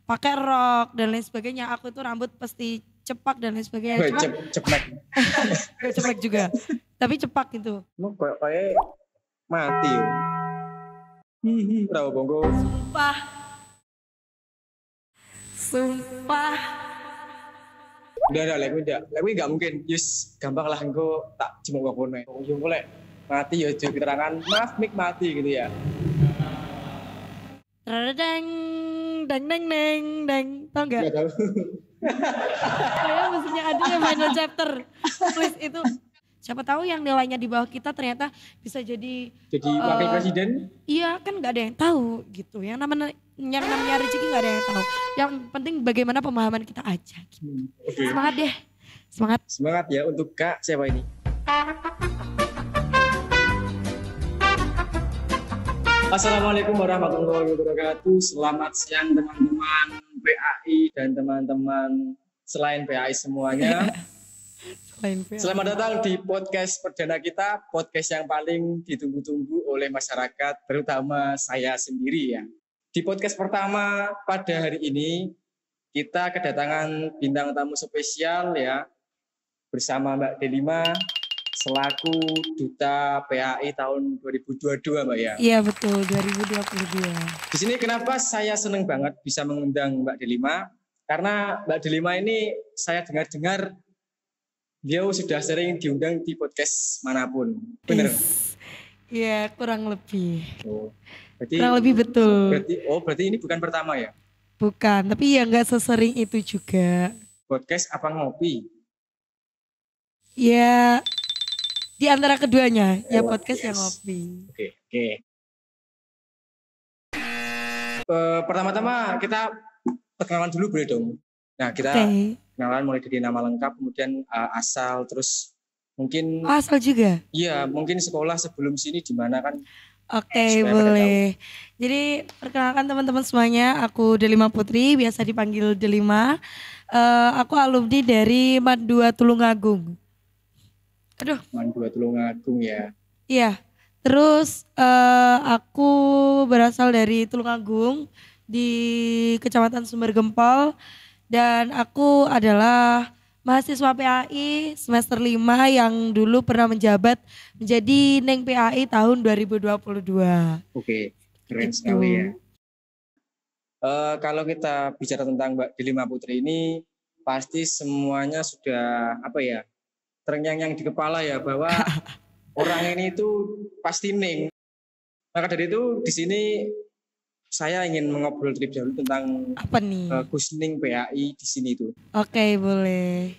pakai rok dan lain sebagainya. Aku tuh rambut pasti cepak dan lain sebagainya. Cuma Ceplek. gak cepak juga. Tapi cepak gitu. Mau kayak mati yo. Bravo Bongo. Sumpah. Udah, lek enggak mungkin. Yus, gampang lah engko tak cuma kono. Yo golek mati yo aja keterangan. Maaf mik mati gitu ya. Deng deng deng deng deng. Tau gak? Enggak tahu. Kayak maksudnya adanya final chapter. Please itu. Siapa tahu yang nilainya di bawah kita ternyata bisa jadi Wakil presiden. Iya kan gak ada yang tahu gitu. Yang namanya rezeki gak ada yang tahu. Yang penting bagaimana pemahaman kita aja gitu. Okay. Semangat deh. Semangat ya untuk Kak siapa ini? Assalamualaikum warahmatullahi wabarakatuh. Selamat siang teman-teman PAI dan teman-teman selain PAI semuanya. Selamat datang di podcast perdana kita, podcast yang paling ditunggu-tunggu oleh masyarakat, terutama saya sendiri ya. Di podcast pertama pada hari ini, kita kedatangan bintang tamu spesial ya, bersama Mbak Delima, selaku Duta PAI tahun 2022 Mbak ya. Iya betul, 2022. Di sini kenapa saya senang banget bisa mengundang Mbak Delima, karena Mbak Delima ini saya dengar-dengar dia sudah sering diundang di podcast manapun, bener? Iya, kurang lebih. Kurang lebih betul. Berarti ini bukan pertama ya? Bukan, tapi ya nggak sesering itu juga. Podcast apa ngopi? Ya, di antara keduanya, ya podcast yang ngopi. Oke. Pertama-tama kita perkenalan dulu boleh dong? Nah kita kenalan mulai dari nama lengkap, kemudian asal, terus mungkin asal juga? Iya, mungkin sekolah sebelum sini di mana kan? Oke, boleh. Jadi perkenalkan teman-teman semuanya, aku Delima Putri, biasa dipanggil Delima. Aku alumni dari MAN 2 Tulungagung. MAN 2 Tulungagung ya? Iya, terus aku berasal dari Tulungagung di Kecamatan Sumber Gempol. Dan aku adalah mahasiswa PAI semester 5 yang dulu pernah menjabat menjadi Neng PAI tahun 2022. Oke, keren sekali ya. Kalau kita bicara tentang Mbak Delima Putri ini, pasti semuanya sudah terngiang-ngiang di kepala ya, bahwa orang ini itu pasti Neng. Maka dari itu di sini saya ingin mengobrol terlebih dahulu tentang apa nih? Gusning PAI di sini itu. Oke, boleh.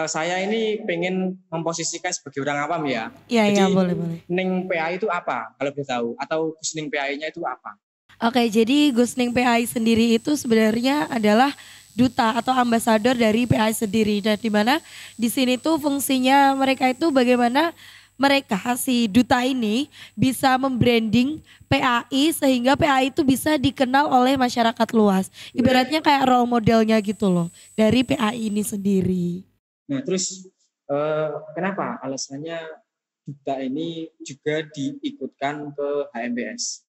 Saya ini pengen memposisikan sebagai orang awam ya. Iya, boleh. Ning PAI itu apa? Kalau boleh tahu, atau Gusning PAI-nya itu apa? Oke, jadi Gusning PAI sendiri itu sebenarnya adalah duta atau ambasador dari PAI sendiri, dan di mana di sini tuh fungsinya mereka itu bagaimana mereka si duta ini bisa membranding PAI sehingga PAI itu bisa dikenal oleh masyarakat luas. Ibaratnya kayak role modelnya gitu loh dari PAI ini sendiri. Nah terus kenapa alasannya duta ini juga diikutkan ke HMPS?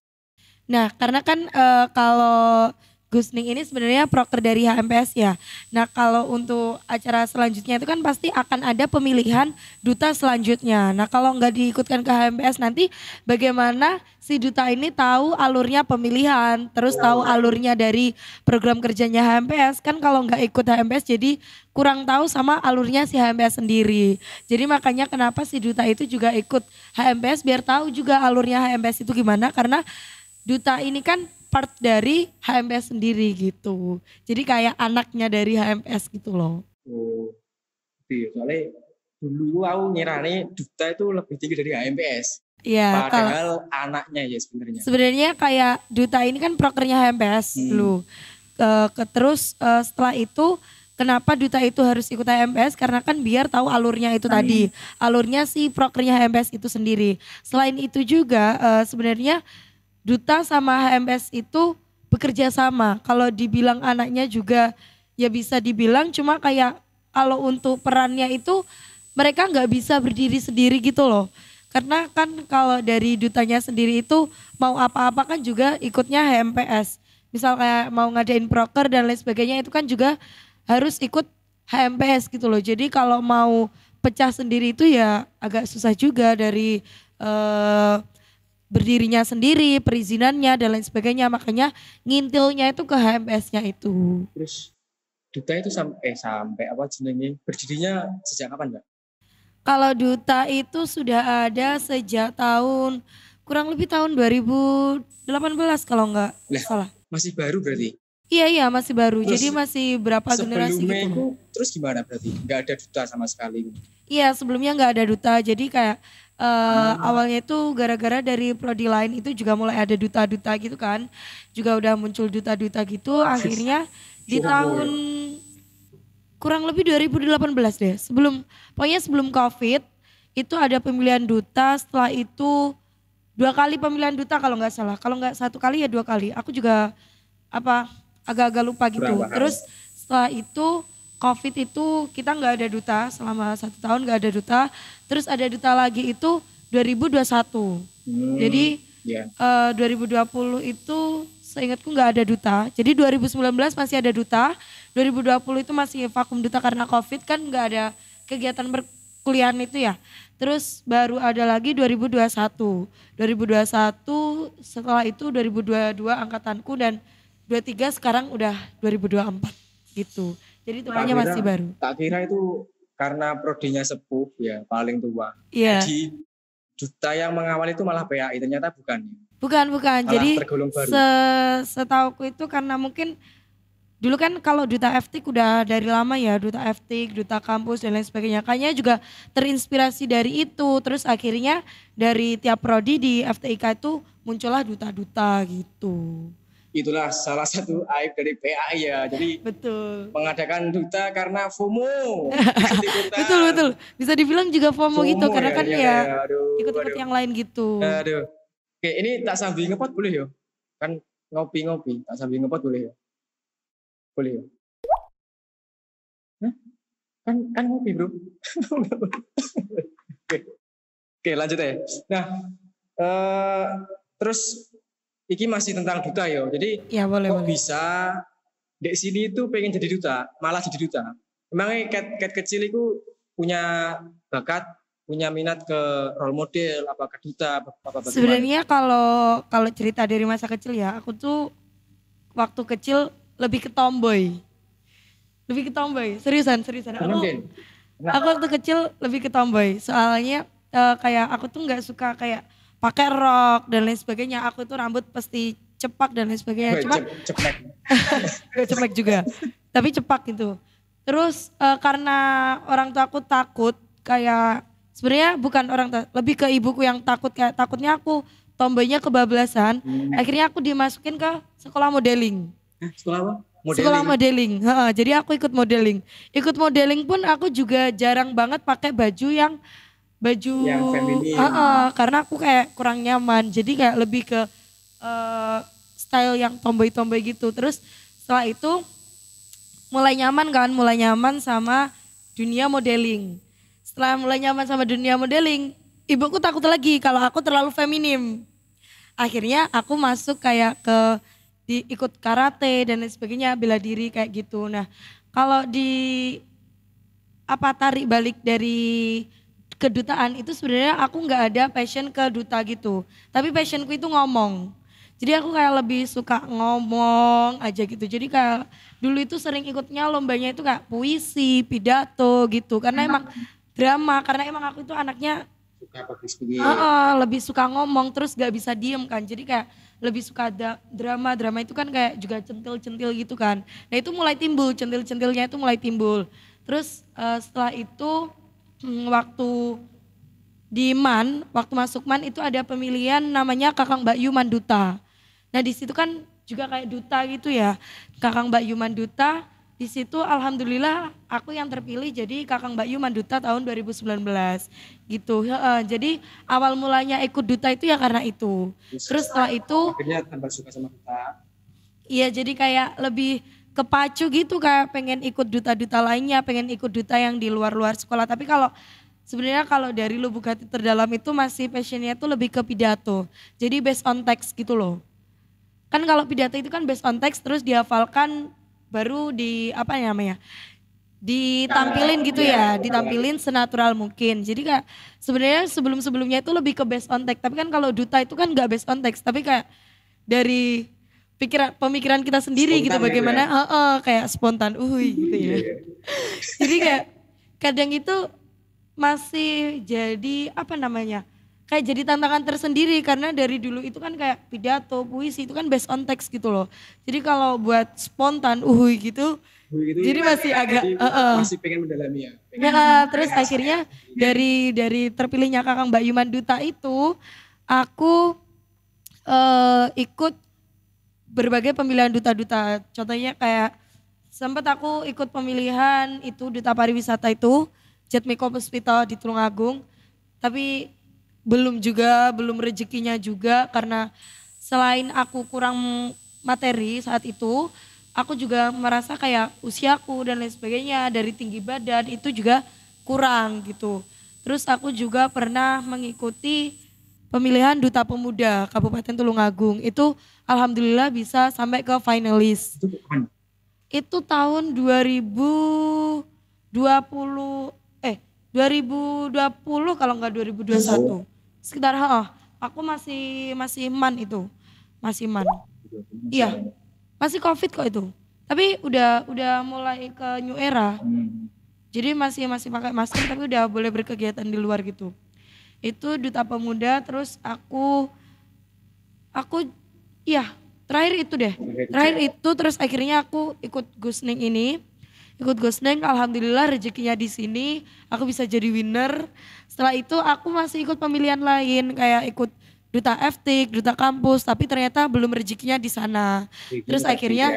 Nah karena kan kalau Gusning ini sebenarnya proker dari HMPS ya. Nah kalau untuk acara selanjutnya itu kan pasti akan ada pemilihan duta selanjutnya. Nah kalau nggak diikutkan ke HMPS nanti bagaimana si duta ini tahu alurnya pemilihan, terus tahu alurnya dari program kerjanya HMPS. Kan kalau nggak ikut HMPS jadi kurang tahu sama alurnya si HMPS sendiri. Jadi makanya kenapa si duta itu juga ikut HMPS biar tahu juga alurnya HMPS itu gimana, karena duta ini kan part dari HMPS sendiri gitu. Jadi kayak anaknya dari HMPS gitu loh. Oh, soalnya dulu aku ngirane duta itu lebih tinggi dari HMPS. Iya. Padahal anaknya ya sebenarnya. Sebenarnya kayak duta ini kan prokernya HMPS dulu. Terus setelah itu kenapa duta itu harus ikut HMPS? Karena kan biar tahu alurnya itu tadi. Alurnya si prokernya HMPS itu sendiri. Selain itu juga sebenarnya duta sama HMPS itu bekerja sama. Kalau dibilang anaknya juga ya bisa dibilang, cuma kayak kalau untuk perannya itu mereka nggak bisa berdiri sendiri gitu loh. Karena kan kalau dari dutanya sendiri itu mau apa-apa kan juga ikutnya HMPS. misal kayak mau ngadain proker dan lain sebagainya itu kan juga harus ikut HMPS gitu loh. Jadi kalau mau pecah sendiri itu ya agak susah juga dari berdirinya sendiri, perizinannya dan lain sebagainya. Makanya ngintilnya itu ke HMPS-nya itu. Terus Duta itu sampai apa jenenge berdirinya sejak kapan, Mbak? Kalau Duta itu sudah ada sejak kurang lebih tahun 2018 kalau nggak salah. Masih baru berarti? Iya masih baru. Terus, jadi masih berapa generasi gitu. Sebelumnya itu terus gimana berarti? Nggak ada Duta sama sekali? Iya sebelumnya nggak ada Duta. Jadi kayak awalnya itu gara-gara dari prodi lain itu juga mulai ada duta-duta gitu kan. Juga udah muncul duta-duta gitu. Akhirnya di tahun kurang lebih 2018 deh. Pokoknya sebelum COVID itu ada pemilihan duta. Setelah itu 2 kali pemilihan duta kalau nggak salah. Kalau nggak 1 kali ya 2 kali. Aku juga agak-agak lupa gitu. Terus setelah itu COVID itu kita nggak ada duta selama 1 tahun nggak ada duta. Terus ada duta lagi itu 2021. Jadi 2020 itu seingatku nggak ada duta. Jadi 2019 masih ada duta. 2020 itu masih vakum duta karena COVID kan nggak ada kegiatan perkuliahan itu ya. Terus baru ada lagi 2021. 2021 setelah itu 2022 angkatanku dan 23 sekarang udah 2024 gitu. Jadi tuanya masih baru. Tak kira itu karena prodinya sepuh ya paling tua. Iya. Jadi duta yang mengawal itu malah PAI ternyata bukan. Bukan. Jadi setauku itu karena mungkin dulu kan kalau duta FTIK udah dari lama ya, duta FTIK, duta kampus dan lain sebagainya. Kayaknya juga terinspirasi dari itu. Terus akhirnya dari tiap prodi di FTIK itu muncullah duta-duta gitu. Itulah salah satu aib dari PAI ya. Jadi betul. Mengadakan duta karena FOMO. betul. Bisa dibilang juga FOMO gitu karena kan ikut-ikut yang lain gitu. Aduh. Oke, ini tak sambil ngepot boleh ya? Kan ngopi-ngopi, tak sambil ngepot boleh ya? Boleh ya? Hah? Kan ngopi, Bro. Oke, lanjut ya. Nah, terus iki masih tentang duta ya. Jadi ya, boleh. Bisa di sini itu pengen jadi duta, malah jadi duta. Emangnya cat kecil itu punya bakat, punya minat ke role model, apa ke duta, apa sebenarnya kalau cerita dari masa kecil ya, aku tuh waktu kecil lebih ke tomboy. Seriusan. Aku waktu kecil lebih ke tomboy. Soalnya kayak aku tuh nggak suka kayak pakai rok dan lain sebagainya. Aku tuh rambut pasti cepak dan lain sebagainya. Cuma cepak. Gak cepak juga. Tapi cepak gitu. Terus karena orang tua aku takut kayak sebenarnya bukan orang tua, lebih ke ibuku yang takut kayak takutnya aku tomboynya kebablasan. Akhirnya aku dimasukin ke sekolah modeling. Sekolah apa? Sekolah modeling. Jadi aku ikut modeling. Ikut modeling pun aku juga jarang banget pakai baju yang feminin. Karena aku kayak kurang nyaman. Jadi kayak lebih ke style yang tomboy-tomboy gitu. Terus setelah itu mulai nyaman sama dunia modeling. Setelah mulai nyaman sama dunia modeling, ibuku takut lagi kalau aku terlalu feminim. Akhirnya aku masuk kayak ikut karate dan lain sebagainya, bela diri kayak gitu. Nah, kalau tarik balik dari kedutaan itu sebenarnya aku nggak ada passion ke duta gitu. Tapi passionku itu ngomong. Jadi aku kayak lebih suka ngomong aja gitu. Jadi kayak dulu itu sering ikutnya lombanya itu kayak puisi, pidato gitu. Karena emang drama, karena emang aku itu anaknya lebih suka ngomong terus gak bisa diem kan. Jadi kayak lebih suka drama itu kan kayak juga centil-centil gitu kan. Nah itu mulai timbul, centil-centilnya itu mulai timbul. Terus setelah itu waktu masuk MAN itu ada pemilihan namanya Kakang Mbak Yu Manduta. Nah di situ kan juga kayak duta gitu ya, Kakang Mbak Yu Manduta. Di situ alhamdulillah aku yang terpilih jadi Kakang Mbak Yu Manduta tahun 2019 gitu. Jadi awal mulanya ikut duta itu ya karena itu. Terus setelah itu akhirnya tambah suka sama duta. Iya jadi kayak lebih kepacu gitu kayak pengen ikut duta-duta lainnya, pengen ikut duta yang di luar-luar sekolah. Tapi sebenarnya kalau dari Lubuk Hati Terdalam itu masih passionnya tuh lebih ke pidato. Jadi based on text gitu loh. Kan kalau pidato itu kan based on text terus dihafalkan baru ditampilin gitu ya, ditampilin senatural mungkin. Jadi kayak sebenarnya sebelum-sebelumnya itu lebih ke based on text, tapi kan kalau duta itu kan nggak based on text, tapi kayak dari pemikiran kita sendiri spontan gitu bagaimana gitu ya? Kayak spontan gitu ya. Jadi kayak kadang itu masih jadi kayak jadi tantangan tersendiri karena dari dulu itu kan kayak pidato, puisi itu kan based on text gitu loh. Jadi kalau buat spontan gitu jadi masih agak masih pengen mendalami ya. Terus akhirnya dari terpilihnya Kakang Mbak Yuman Duta itu aku ikut berbagai pemilihan duta-duta. Contohnya kayak sempat aku ikut pemilihan itu duta pariwisata itu Jatmiko Puspito di Tulungagung. Tapi belum rezekinya juga karena selain aku kurang materi saat itu, aku juga merasa kayak usiaku dan lain sebagainya dari tinggi badan itu juga kurang gitu. Terus aku juga pernah mengikuti pemilihan Duta Pemuda Kabupaten Tulungagung. Itu alhamdulillah bisa sampai ke finalis. Itu tahun 2020 kalau enggak 2021. Sekitar aku masih man itu. Masih man. Iya. Masih Covid kok itu. Tapi udah mulai ke new era. Jadi masih pakai masker tapi udah boleh berkegiatan di luar gitu. Itu Duta Pemuda, terus aku terakhir itu deh. Terakhir itu terus akhirnya aku ikut Gusning ini. Ikut Gusning, alhamdulillah rezekinya di sini, aku bisa jadi winner. Setelah itu aku masih ikut pemilihan lain kayak ikut Duta FTIK, Duta Kampus, tapi ternyata belum rezekinya di sana. Terus akhirnya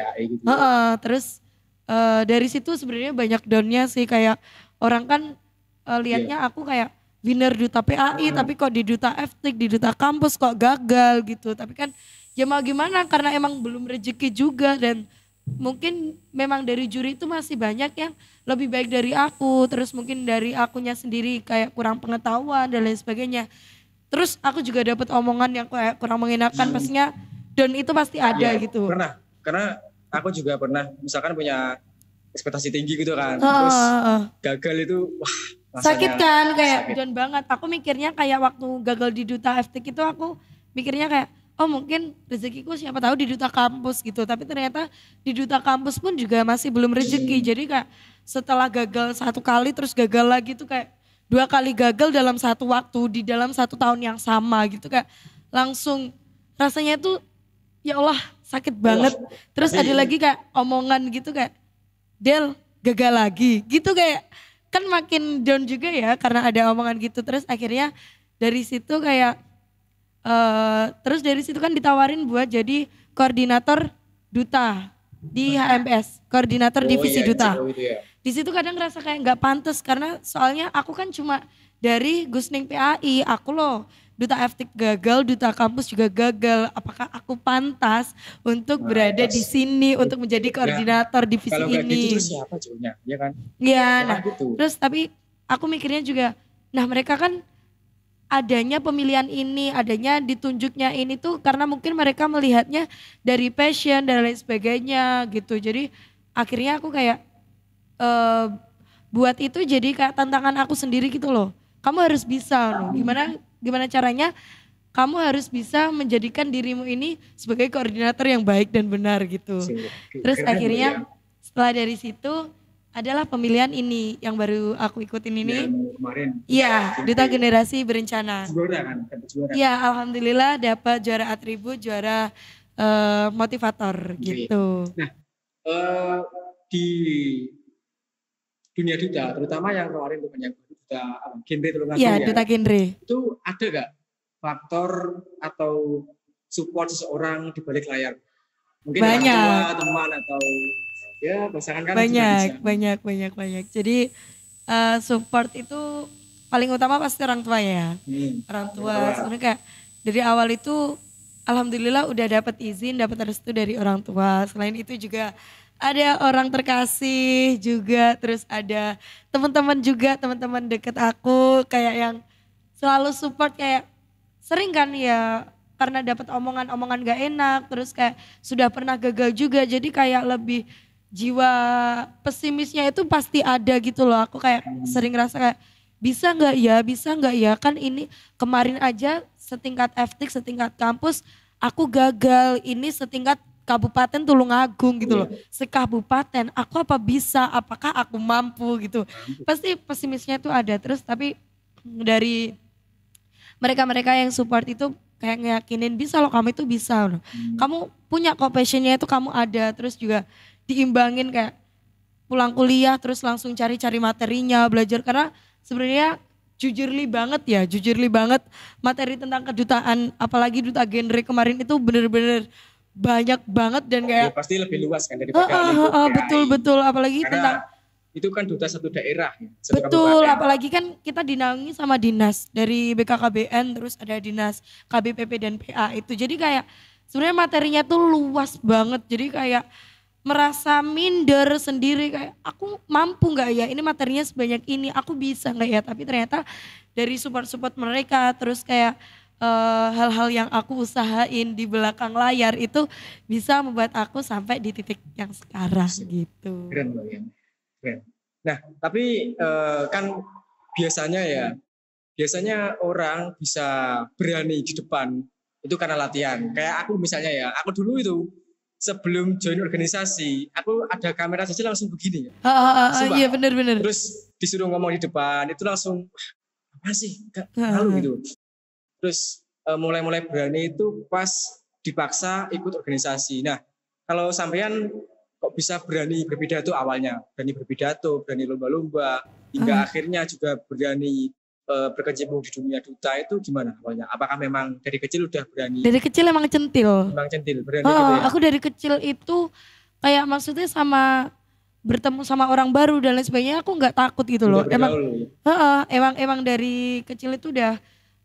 dari situ sebenarnya banyak downnya sih, kayak orang kan lihatnya aku kayak winner Duta PAI tapi kok di Duta FTIK, di Duta Kampus kok gagal gitu. Tapi kan ya mau gimana karena emang belum rezeki juga dan mungkin memang dari juri itu masih banyak yang lebih baik dari aku, terus mungkin dari akunya sendiri kayak kurang pengetahuan dan lain sebagainya. Terus aku juga dapat omongan yang kayak kurang mengenakan, pastinya dan itu pasti ada gitu. Pernah, karena aku juga pernah misalkan punya ekspektasi tinggi gitu kan, terus gagal itu wah sakit kan, kayak down banget. Aku mikirnya kayak waktu gagal di Duta FTIK itu aku mikirnya kayak oh mungkin rezekiku siapa tahu di Duta Kampus gitu. Tapi ternyata di Duta Kampus pun juga masih belum rezeki. Jadi kayak setelah gagal satu kali terus gagal lagi tuh kayak 2 kali gagal dalam satu waktu di dalam 1 tahun yang sama gitu. Kayak langsung rasanya tuh ya Allah sakit banget. Terus ada lagi kayak omongan gitu kayak Del gagal lagi gitu, kayak kan makin down juga ya karena ada omongan gitu. Terus akhirnya dari situ kayak terus dari situ kan ditawarin buat jadi koordinator duta di HMPS, koordinator divisi duta. Di situ kadang ngerasa kayak nggak pantas karena soalnya aku kan cuma dari Gusning PAI, aku loh Duta FTIK gagal, Duta Kampus juga gagal. Apakah aku pantas untuk berada di sini untuk menjadi koordinator divisi kalau ini? Kalau gitu terus siapa jauhnya, ya kan? Iya, nah gitu. Terus tapi aku mikirnya juga, nah mereka kan adanya pemilihan ini, adanya ditunjuknya ini tuh karena mungkin mereka melihatnya dari passion dan lain sebagainya gitu. Jadi akhirnya aku kayak buat itu jadi kayak tantangan aku sendiri gitu loh. Kamu harus bisa loh. Gimana caranya kamu harus bisa menjadikan dirimu ini sebagai koordinator yang baik dan benar gitu. Terus akhirnya setelah dari situ adalah pemilihan ini yang baru aku ikutin ini. Kemarin. Iya, Duta Generasi Berencana. Juara kan? Juara. Iya, alhamdulillah dapat juara atribut, juara motivator gitu. Nah, di dunia duta, terutama yang kemarin tuh banyak duta genre Tulungagung ya. Iya, Duta genre. Itu ada gak faktor atau support seseorang di balik layar? Mungkin banyak. Orang tua, teman atau ya pasangan kan banyak. Jadi support itu paling utama pasti orang tua ya. Orang tua sebenarnya kayak dari awal itu alhamdulillah udah dapat izin, dapat restu dari orang tua. Selain itu juga ada orang terkasih juga, terus ada teman-teman deket aku kayak yang selalu support, kayak sering kan ya karena dapat omongan-omongan gak enak, terus kayak sudah pernah gagal juga, jadi kayak lebih jiwa pesimisnya itu pasti ada gitu loh. Aku kayak sering ngerasa kayak bisa nggak ya, kan ini kemarin aja setingkat FTIK, setingkat kampus aku gagal, ini setingkat Kabupaten Tulungagung gitu loh. Sekabupaten, aku apa bisa, apakah aku mampu gitu. Pasti pesimisnya itu ada, terus tapi dari mereka-mereka yang support itu kayak ngeyakinin bisa loh, kamu itu bisa loh. Kamu punya kok passionnya itu kamu ada, terus juga diimbangin kayak pulang kuliah terus langsung cari-cari materinya, belajar karena sebenarnya jujurly banget materi tentang kedutaan, apalagi duta genre kemarin itu bener-bener banyak banget dan kayak pasti lebih luas kan daripada betul apalagi karena tentang itu kan duta satu daerah betul kabupaten. Apalagi kan kita dinaungi sama dinas dari BKKBN, terus ada dinas KBPP dan PA itu, jadi kayak sebenarnya materinya tuh luas banget, jadi kayak merasa minder sendiri kayak aku mampu nggak ya, ini materinya sebanyak ini, aku bisa nggak ya, tapi ternyata dari support mereka, terus kayak hal-hal yang aku usahain di belakang layar itu bisa membuat aku sampai di titik yang sekarang gitu. Keren loh ya, keren. Nah tapi kan biasanya orang bisa berani di depan itu karena latihan. Kayak aku misalnya ya, aku dulu itu sebelum join organisasi, aku ada kamera saja langsung begini ya. Iya benar-benar. Terus disuruh ngomong di depan, itu langsung apa sih, gak malu gitu. Terus mulai berani itu pas dipaksa ikut organisasi. Nah kalau sampean kok bisa berani berpidato awalnya, berani berpidato, berani lomba-lomba, hingga akhirnya juga berani berkecimpung di dunia duta, itu gimana awalnya? Apakah memang dari kecil udah berani? Dari kecil emang centil. Berani gitu ya? Aku dari kecil itu kayak maksudnya sama bertemu sama orang baru dan lain sebagainya aku nggak takut gitu loh. Emang dari kecil itu udah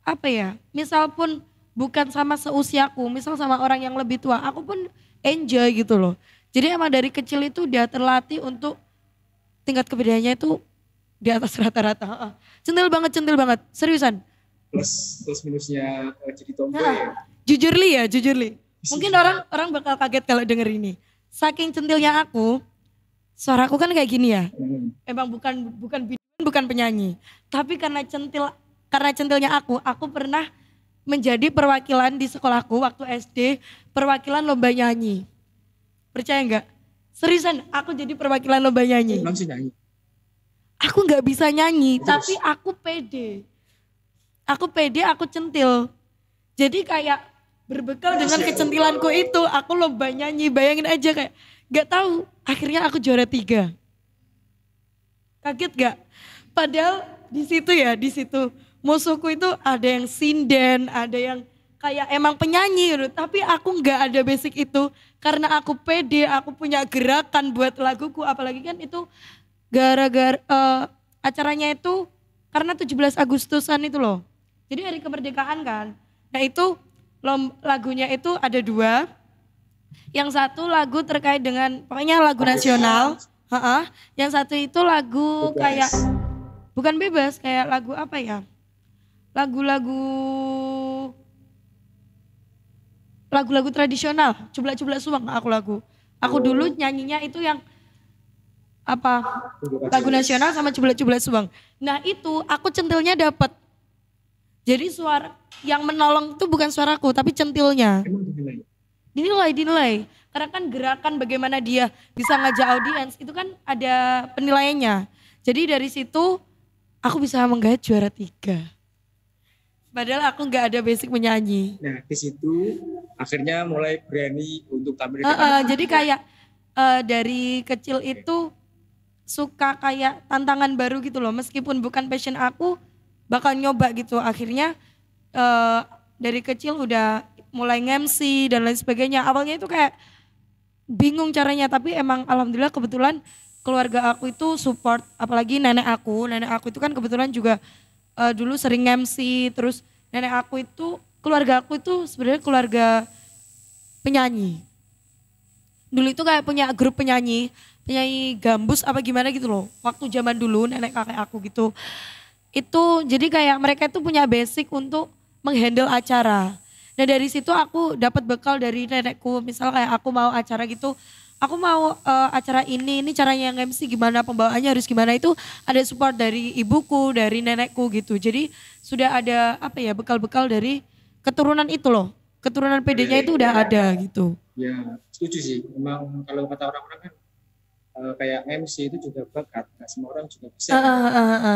apa ya? Misal pun bukan sama seusiaku, misal sama orang yang lebih tua, aku pun enjoy gitu loh. Jadi emang dari kecil itu udah terlatih untuk tingkat kepedeannya itu di atas rata-rata. Centil banget, seriusan. Plus minusnya jadi tomboy ya? Jujurly. Mungkin orang bakal kaget kalau denger ini. Saking centilnya aku, suaraku kan kayak gini ya. Emang bukan penyanyi. Tapi karena centilnya aku pernah menjadi perwakilan di sekolahku waktu SD, perwakilan lomba nyanyi. Percaya enggak? Seriusan, aku jadi perwakilan lomba nyanyi. Langsung nyanyi? Aku nggak bisa nyanyi, tapi aku pede. Aku centil. Jadi kayak berbekal dengan kecentilanku itu, aku lomba nyanyi. Bayangin aja kayak, nggak tahu. Akhirnya aku juara 3. Kaget gak? Padahal di situ musuhku itu ada yang sinden, ada yang kayak emang penyanyi gitu. Tapi aku nggak ada basic itu, karena aku pede, aku punya gerakan buat laguku. Apalagi kan itu gara-gara acaranya itu karena 17 Agustusan itu loh. Jadi hari kemerdekaan kan. Nah itu lagunya itu ada 2. Yang satu lagu terkait dengan pokoknya lagu nasional. Yang satu itu lagu bebas. Kayak bukan bebas, kayak lagu apa ya? Lagu-lagu tradisional, Cublak-Cublak Suwang Aku dulu nyanyinya itu yang apa? Lagu nasional sama Cublak-Cublak Suwang. Nah itu aku centilnya dapet. Jadi suara yang menolong itu bukan suaraku tapi centilnya. Dinilai. Karena kan gerakan bagaimana dia bisa ngajak audiens itu kan ada penilaiannya. Jadi dari situ aku bisa menggait juara 3. Padahal aku nggak ada basic menyanyi. Nah di situ akhirnya mulai berani untuk tampil. Jadi kayak dari kecil itu suka kayak tantangan baru gitu loh. Meskipun bukan passion aku, bakal nyoba gitu. Akhirnya dari kecil udah mulai nge-MC dan lain sebagainya. Awalnya itu kayak bingung caranya, tapi emang alhamdulillah kebetulan keluarga aku itu support. Apalagi nenek aku itu kan kebetulan juga dulu sering MC, terus keluarga aku itu sebenarnya keluarga penyanyi. Dulu itu kayak punya grup penyanyi gambus apa gimana gitu loh. Waktu zaman dulu nenek kakek aku gitu. Itu jadi kayak mereka itu punya basic untuk menghandle acara. Nah dari situ aku dapat bekal dari nenekku. Misal kayak aku mau acara gitu, aku mau acara ini caranya yang MC gimana, pembawaannya harus gimana, itu ada support dari ibuku, dari nenekku gitu. Jadi sudah ada apa ya, bekal-bekal dari keturunan itu loh. Keturunan PD-nya itu udah ada gitu. Ya, setuju sih. Memang kalau kata orang-orang kan kayak MC itu juga bakat. Nggak semua orang juga bisa.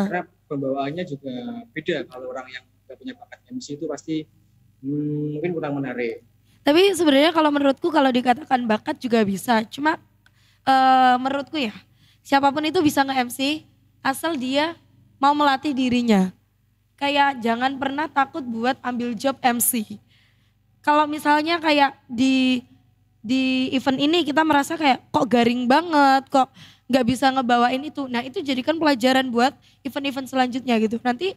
Karena pembawaannya juga beda. Kalau orang yang nggak punya bakat MC itu pasti mungkin kurang menarik. Tapi sebenarnya kalau menurutku kalau dikatakan bakat juga bisa. Cuma menurutku ya, siapapun itu bisa nge-MC asal dia mau melatih dirinya. Kayak jangan pernah takut buat ambil job MC. Kalau misalnya kayak di event ini kita merasa kayak kok garing banget, kok nggak bisa ngebawain itu. Nah itu jadikan pelajaran buat event-event selanjutnya gitu. Nanti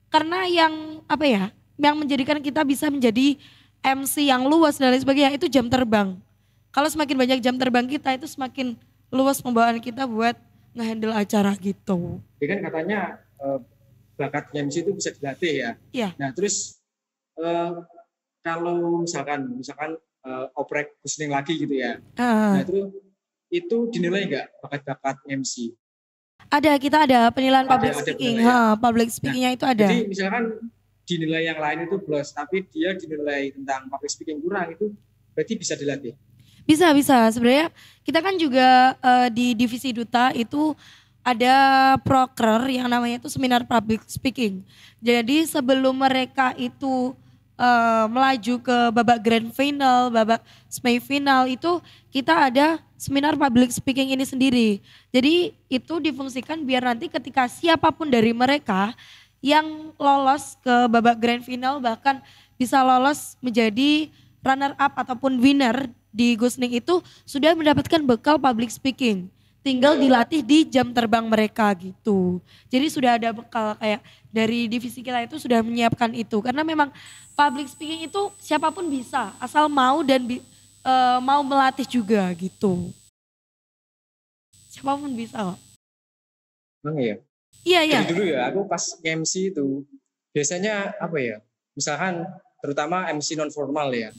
karena yang apa ya, yang menjadikan kita bisa menjadi MC yang luas dan lain sebagainya itu jam terbang. Kalau semakin banyak jam terbang kita itu semakin luas pembawaan kita buat ngehandle acara gitu. Jadi kan katanya bakat MC itu bisa dilatih ya. Iya. Nah terus kalau misalkan oprek Gusning lagi gitu ya. Nah itu dinilai nggak bakat-bakat MC? Ada, kita ada penilaian public speaking. Public speakingnya itu ada. Jadi misalkan dinilai yang lain itu plus, tapi dia dinilai tentang public speaking kurang, itu berarti bisa dilatih? Bisa. Sebenarnya kita kan juga di divisi duta itu ada proker yang namanya itu seminar public speaking. Jadi sebelum mereka itu melaju ke babak grand final, babak semifinal itu kita ada seminar public speaking ini sendiri. Jadi itu difungsikan biar nanti ketika siapapun dari mereka yang lolos ke babak grand final bahkan bisa lolos menjadi runner up ataupun winner di Gusning itu sudah mendapatkan bekal public speaking. Tinggal dilatih di jam terbang mereka gitu. Jadi sudah ada bekal kayak dari divisi kita itu sudah menyiapkan itu. Karena memang public speaking itu siapapun bisa asal mau dan mau melatih juga gitu. Siapapun bisa kok. Emang ya? Iya. Jadi dulu ya aku pas MC itu biasanya apa ya, misalkan terutama MC non formal ya.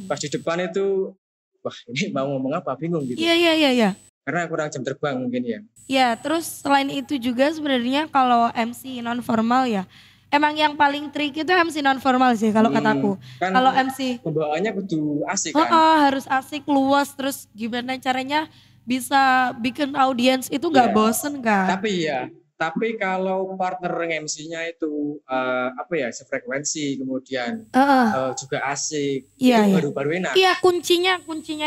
Pas di depan itu wah ini mau ngomong apa bingung gitu. Iya. Karena kurang jam terbang mungkin ya. Ya terus selain itu juga sebenarnya kalau MC non formal ya emang yang paling trik itu MC non formal sih kalau kataku. Kan kalau MC pembawaannya kudu asik kan. Harus asik, luas, terus gimana caranya bisa bikin audiens itu gak bosen kan. Tapi kalau partner MC-nya itu sefrekuensi kemudian juga asik, itu baru-baru enak. Iya kuncinya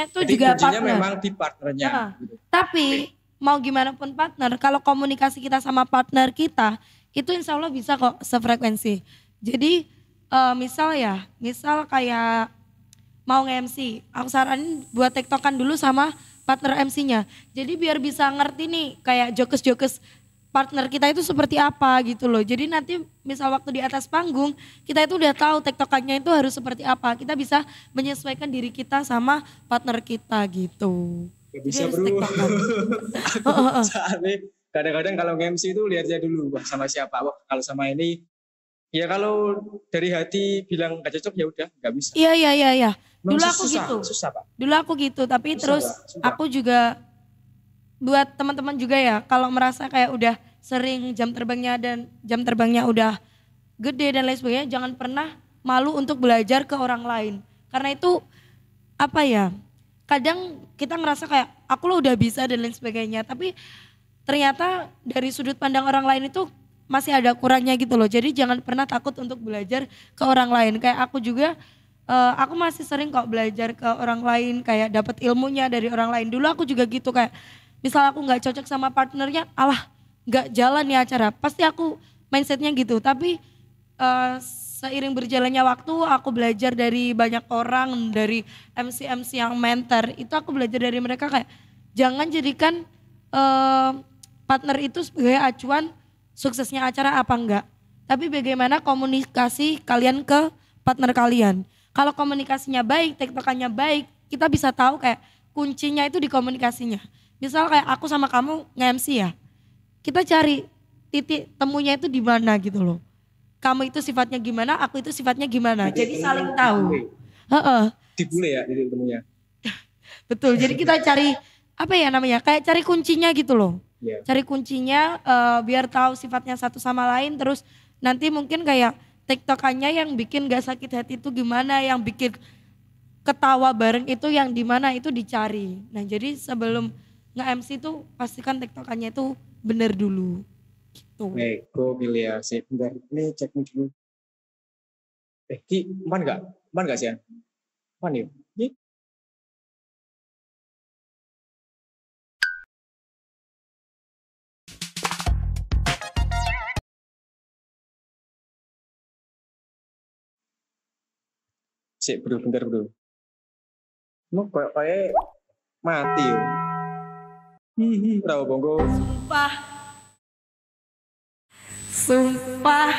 itu jadi juga kuncinya partner. memang di partnernya. Gitu. Tapi mau gimana pun partner, kalau komunikasi kita sama partner kita itu insya Allah bisa kok sefrekuensi. Jadi misal kayak mau nge-MC, aku saranin buat tektokan dulu sama partner MC-nya. Jadi biar bisa ngerti nih kayak jokes-jokes partner kita itu seperti apa gitu loh. Jadi nanti misal waktu di atas panggung kita itu udah tahu tektokannya itu harus seperti apa. Kita bisa menyesuaikan diri kita sama partner kita gitu. Gak bisa bro. Kadang-kadang kalau MC itu lihat aja dulu sama siapa. Wah kalau sama ini ya kalau dari hati bilang gak cocok ya udah gak bisa. Iya. Dulu aku gitu. Susah Pak. Dulu aku gitu tapi susah, terus Pak. Aku juga buat teman-teman juga ya, kalau merasa kayak udah sering jam terbangnya udah gede dan lain sebagainya, jangan pernah malu untuk belajar ke orang lain. Karena itu apa ya, kadang kita ngerasa kayak aku lo udah bisa dan lain sebagainya, tapi ternyata dari sudut pandang orang lain itu masih ada kurangnya gitu loh. Jadi jangan pernah takut untuk belajar ke orang lain. Kayak aku juga, aku masih sering kok belajar ke orang lain, kayak dapat ilmunya dari orang lain. Dulu aku juga gitu kayak, misal aku nggak cocok sama partnernya, nggak jalan ya acara. Pasti aku mindsetnya gitu. Tapi seiring berjalannya waktu, aku belajar dari banyak orang, dari MC yang mentor. Itu aku belajar dari mereka kayak jangan jadikan partner itu sebagai acuan suksesnya acara apa enggak. Tapi bagaimana komunikasi kalian ke partner kalian. Kalau komunikasinya baik, tektokannya baik, kita bisa tahu kayak kuncinya itu di komunikasinya. Misal kayak aku sama kamu nge-MC ya, kita cari titik temunya itu di mana gitu loh. kamu itu sifatnya gimana, aku itu sifatnya gimana. Jadi saling tahu. Dibule ya itu temunya. Betul. Jadi kita cari apa ya namanya? Kayak cari kuncinya gitu loh. Yeah. Cari kuncinya biar tahu sifatnya satu sama lain. Terus nanti mungkin kayak tiktokannya yang bikin gak sakit hati itu gimana, yang bikin ketawa bareng itu yang dimana itu dicari. Nah jadi sebelum nge-MC tuh pastikan tiktokannya itu bener dulu. Gitu. Gokil ya sih. Bentar, ini cek dulu. Ki, man gak sih? Man ya? Sik bro, bentar bro. Mau kayak mati yo. Bravo Bongo. Sumpah.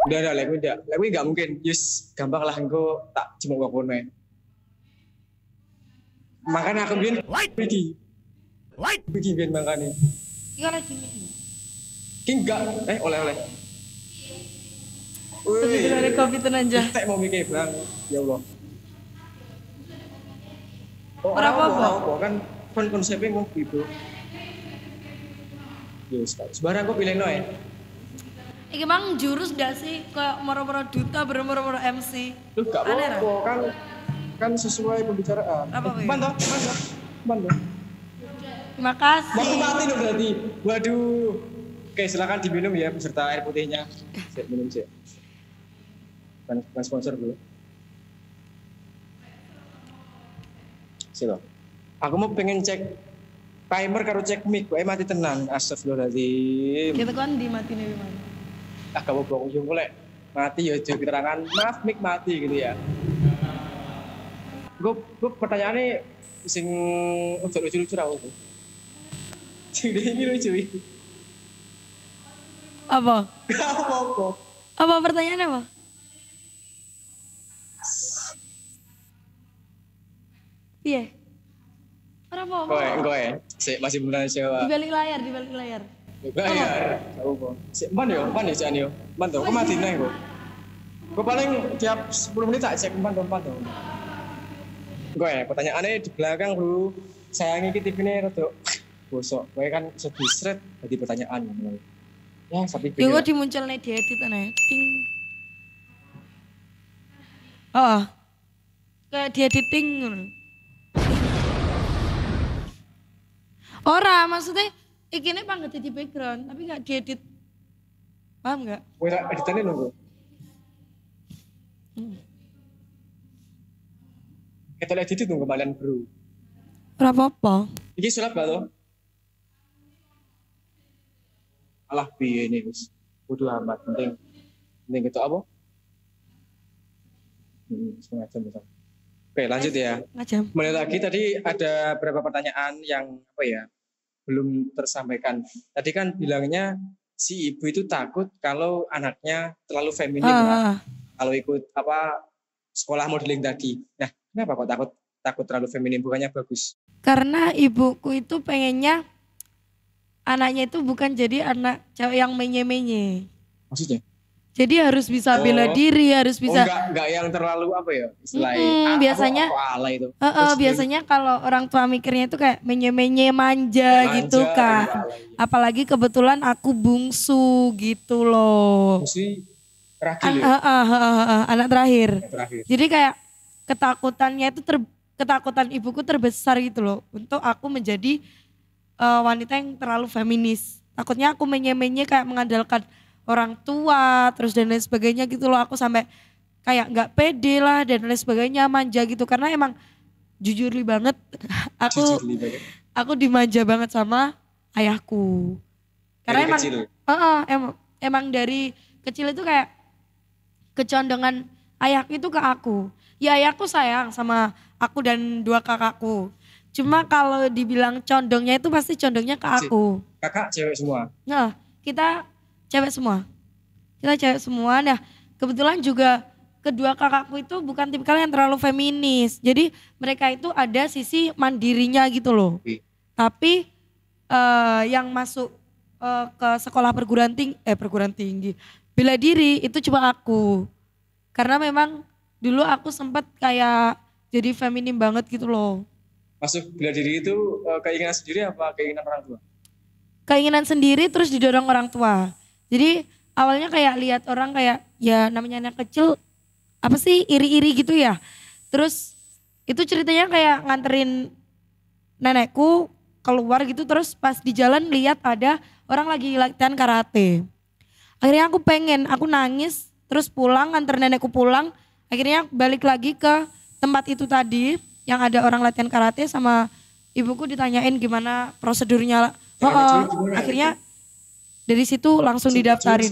Udah, lagi nggak mungkin. Yus, gampang lah engko tak cuma kono. Makanya aku bikin bikin makanya. Iya lagi nih. Ki enggak, oleh-oleh. Wih, dari kopi tenan aja. Tak mau mikir bang, ya Allah. Apa? Kan konsepnya ngopi bro. Yes, sebarang kok pilih ya. Iki mang jurus gak sih kayak moro-moro duta moro-moro MC? Lu gak apa-apa kan sesuai pembicaraan. Apa Bantu. Terima kasih. Waktu mati dong berarti. Waduh. Oke, silakan diminum ya beserta air putihnya. Saya minum sih. Bukan sponsor dulu. Silo. Aku mau pengen cek timer karo cek mic, kok mati tenan. Astagfirullahaladzim. Kita kan di mati nih mana? Kamu bohong yo mulai mati ya jauh keterangan maaf mic mati gitu ya. Gue pertanyaannya sing lucu-lucu ra aku. Sing ini lucu. Apa? Apa? Apa pertanyaannya apa? Iya. Apa? Gue masih belum siapa. Di balik layar. Bayar. Apa? Man yo, Jan yo. Man to, kok mati nang kok. Gue paling tiap 10 menit tak cek man to. Gue pertanyaannya di belakang bro. Sayangi iki TV-ne rada bosok. Gue kan iso disret dadi pertanyaan. Ya, tapi yo kok dimunculne diedit ana. Ting. Oh. Kayak diediting ngono. Ora, maksudnya ikine pangget di background, tapi gak diedit. Paham gak? Kowe editannya nunggu. Kita lihat edit nunggu kalian bro. Ora apa-apa. Iki surat gak lo? Alah piye ini wis. Bodoh amat, penting gitu apa? Setengah jam misalnya. Oke lanjut ya. Mulai lagi tadi ada beberapa pertanyaan yang apa ya belum tersampaikan. Tadi kan bilangnya si ibu itu takut kalau anaknya terlalu feminim kalau ikut apa sekolah modeling tadi. Nah kenapa kok takut terlalu feminim, bukannya bagus? Karena ibuku itu pengennya anaknya itu bukan jadi anak cewek yang menye-menye. Maksudnya? Jadi harus bisa bela diri, harus bisa. Enggak yang terlalu apa ya istilahnya. Biasanya, itu. Biasanya kalau orang tua mikirnya itu kayak menye-menye manja gitu kan. Apalagi kebetulan aku bungsu gitu loh. Bungsu terakhir. Anak terakhir. Jadi kayak ketakutannya itu ketakutan ibuku terbesar gitu loh untuk aku menjadi wanita yang terlalu feminis. Takutnya aku menye-menye kayak mengandalkan orang tua terus dan lain sebagainya gitu loh, aku sampai kayak nggak pede lah dan lain sebagainya, manja gitu karena emang jujur banget aku dimanja banget sama ayahku karena emang dari kecil itu kayak kecondongan ayahku itu ke aku. Ya ayahku sayang sama aku dan dua kakakku, cuma kalau dibilang condongnya itu pasti condongnya ke aku. Kakak cewek semua? Nah kita cewek semua. Nah kebetulan juga kedua kakakku itu bukan tipikal yang terlalu feminis. Jadi mereka itu ada sisi mandirinya gitu loh. Tapi yang masuk ke sekolah perguruan tinggi, bela diri itu cuma aku. Karena memang dulu aku sempat kayak jadi feminim banget gitu loh. Masuk bela diri itu keinginan sendiri apa keinginan orang tua? Keinginan sendiri terus didorong orang tua. Jadi awalnya kayak lihat orang kayak ya namanya anak kecil apa sih iri-iri gitu ya. Terus itu ceritanya kayak nganterin nenekku keluar gitu terus pas di jalan lihat ada orang lagi latihan karate. Akhirnya aku pengen, aku nangis terus pulang nganter nenekku pulang. Akhirnya balik lagi ke tempat itu tadi yang ada orang latihan karate sama ibuku ditanyain gimana prosedurnya. Akhirnya dari situ langsung didaftarin.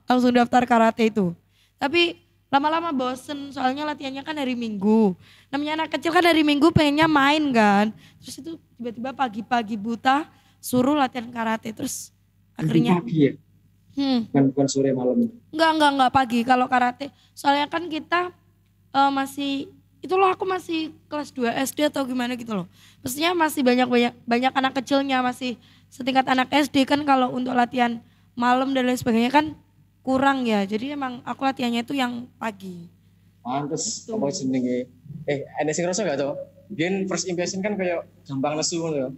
Langsung daftar karate itu. Tapi lama-lama bosen soalnya latihannya kan hari Minggu. Namanya anak kecil kan hari Minggu pengennya main kan. Terus itu tiba-tiba pagi-pagi buta suruh latihan karate. Terus akhirnya. Pagi ya? Bukan sore malam? Enggak pagi kalau karate. Soalnya kan kita masih, itu loh aku masih kelas 2 SD atau gimana gitu loh. Maksudnya masih banyak anak kecilnya masih setingkat anak SD kan kalau untuk latihan malam dan lain sebagainya kan kurang ya. Jadi emang aku latihannya itu yang pagi. Pantes apa jenenge? Ada sing ngerasa gak tau? Biyen first impression kan kayak gampang lesu ngono ya.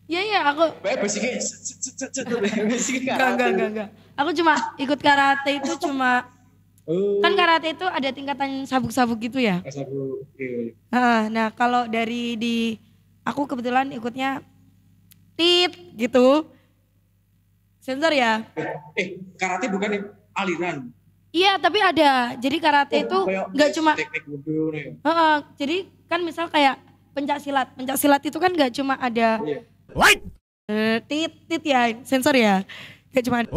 Iya aku. Basicnya Enggak. Aku cuma ikut karate itu cuma kan karate itu ada tingkatan sabuk-sabuk gitu ya. Sabuk. Nah kalau dari di aku kebetulan ikutnya tit gitu. Sensor ya. Karate bukan aliran. Iya tapi ada. Jadi karate itu nggak cuma. Teknik wudhu nih. Jadi kan misal kayak pencak silat itu kan nggak cuma ada. Tit ya sensor ya. Gak cuma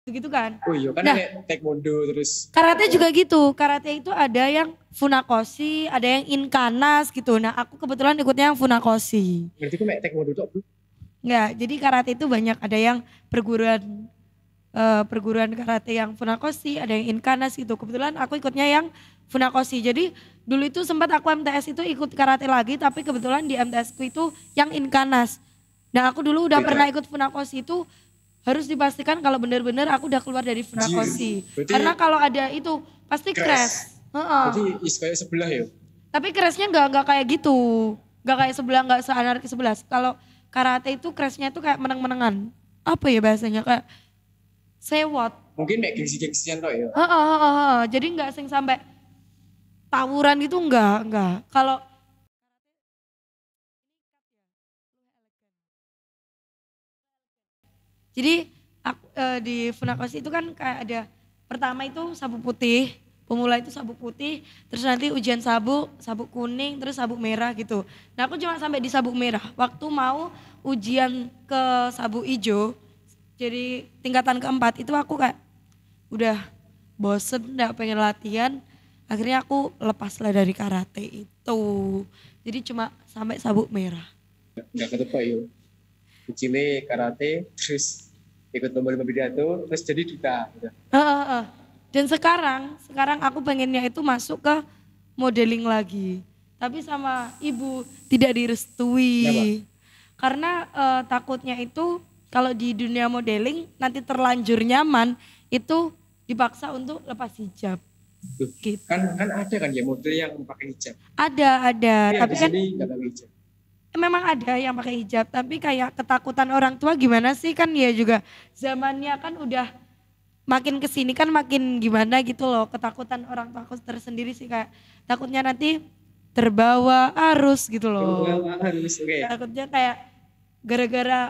gitu kan. Oh iya kan kayak taekwondo terus. Karate juga gitu. Karate itu ada yang funakoshi, ada yang inkanas gitu. Nah aku kebetulan ikutnya yang funakoshi. Berarti aku kayak taekwondo tuh. Enggak, jadi karate itu banyak. Ada yang perguruan karate yang funakoshi, ada yang inkanas gitu. Kebetulan aku ikutnya yang funakoshi. Jadi dulu itu sempat aku MTS itu ikut karate lagi, tapi kebetulan di MTS ku itu yang inkanas. Nah aku dulu udah pernah ikut funakoshi itu harus dipastikan kalau benar-benar aku udah keluar dari funakoshi. Karena kalau ada itu pasti crash. Jadi kayak sebelah ya? Tapi crashnya nggak kayak gitu. Nggak kayak sebelah, nggak se-anarkis sebelah. Kalau karate itu crashnya itu kayak meneng-menengan. Apa ya bahasanya kayak sewot. Mungkin kayak gengsi-gengsian toh ya? Jadi nggak sing sampai tawuran itu enggak. Kalau jadi di funakoshi itu kan kayak ada pertama itu sabuk putih, pemula itu sabuk putih, terus nanti ujian sabuk kuning, terus sabuk merah gitu. Nah aku cuma sampai di sabuk merah. Waktu mau ujian ke sabuk hijau, jadi tingkatan keempat itu aku kayak udah bosen, gak pengen latihan. Akhirnya aku lepas lah dari karate itu. Jadi cuma sampai sabuk merah. Gak ketebak ya. Kecilnya karate, terus ikut lomba-lomba pidato, terus jadi duta. Gitu. Dan sekarang aku pengennya itu masuk ke modeling lagi. Tapi sama ibu tidak direstui. Kenapa? Karena takutnya itu kalau di dunia modeling nanti terlanjur nyaman itu dipaksa untuk lepas hijab. Gitu. Kan ada kan ya model yang pakai hijab. Ada. Ya, tapi kan nggak pakai hijab. Memang ada yang pakai hijab, tapi kayak ketakutan orang tua gimana sih kan ya juga zamannya kan udah makin kesini kan makin gimana gitu loh, ketakutan orang tua aku tersendiri sih kayak takutnya nanti terbawa arus gitu loh. Terbawa arus, oke. Takutnya kayak gara-gara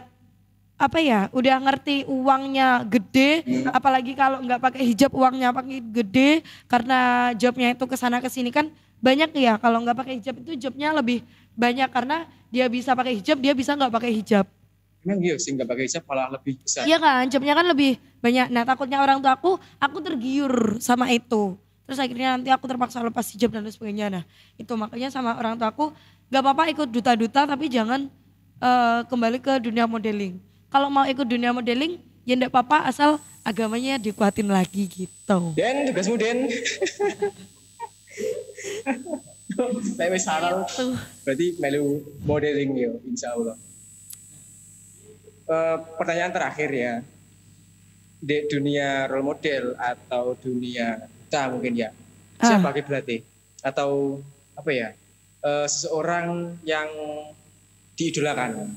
apa ya, udah ngerti uangnya gede, apalagi kalau nggak pakai hijab uangnya pakai gede karena jobnya itu kesana kesini kan banyak ya, kalau nggak pakai hijab itu jobnya lebih banyak karena dia bisa pakai hijab, dia bisa nggak pakai hijab. Emang iya sih nggak pakai hijab malah lebih besar. Iya kan, jobnya kan lebih banyak. Nah takutnya orang tua aku tergiur sama itu. Terus akhirnya nanti aku terpaksa lepas hijab dan sebagainya. Nah itu makanya sama orang tua aku nggak apa-apa ikut duta-duta tapi jangan kembali ke dunia modeling. Kalau mau ikut dunia modeling ya enggak apa-apa asal agamanya dikuatin lagi gitu. Den, tugasmu Den. Saya wis halal. Berarti melu modeling ya insya Allah. Pertanyaan terakhir ya. di dunia role model atau dunia kita mungkin ya, siapa kiblatnya? Atau apa ya, seseorang yang diidolakan?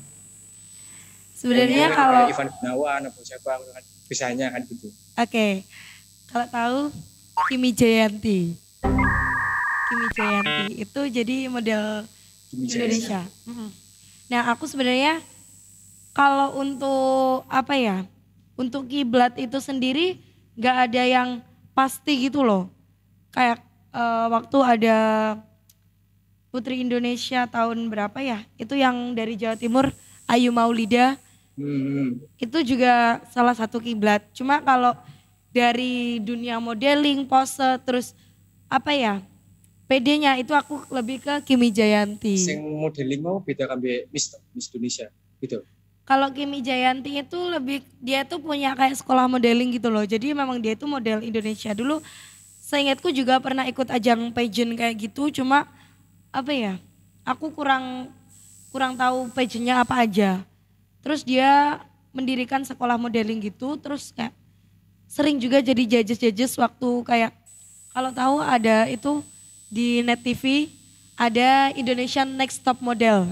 Sebenarnya kalau Ivan Gunawan atau siapa kan bisanya kan gitu. Oke. Kalau tahu Kimi Jayanti. Kimi Jayanti itu jadi model Indonesia. Nah, aku sebenarnya kalau untuk apa ya? Untuk kiblat itu sendiri nggak ada yang pasti gitu loh. Kayak waktu ada Putri Indonesia tahun berapa ya? Itu yang dari Jawa Timur, Ayu Maulida. Itu juga salah satu kiblat. Cuma kalau dari dunia modeling, pose, terus apa ya? PD-nya itu aku lebih ke Kimi Jayanti. Sing modeling mau beda kambe Miss Indonesia gitu. Kalau Kimi Jayanti itu lebih, dia tuh punya kayak sekolah modeling gitu loh. Jadi memang dia itu model Indonesia. Dulu seingatku juga pernah ikut ajang pageant kayak gitu. Cuma apa ya, aku kurang tahu pageantnya apa aja. Terus dia mendirikan sekolah modeling gitu. Terus kayak sering juga jadi judges waktu kayak, kalau tahu ada itu di Net TV ada Indonesian Next Top Model.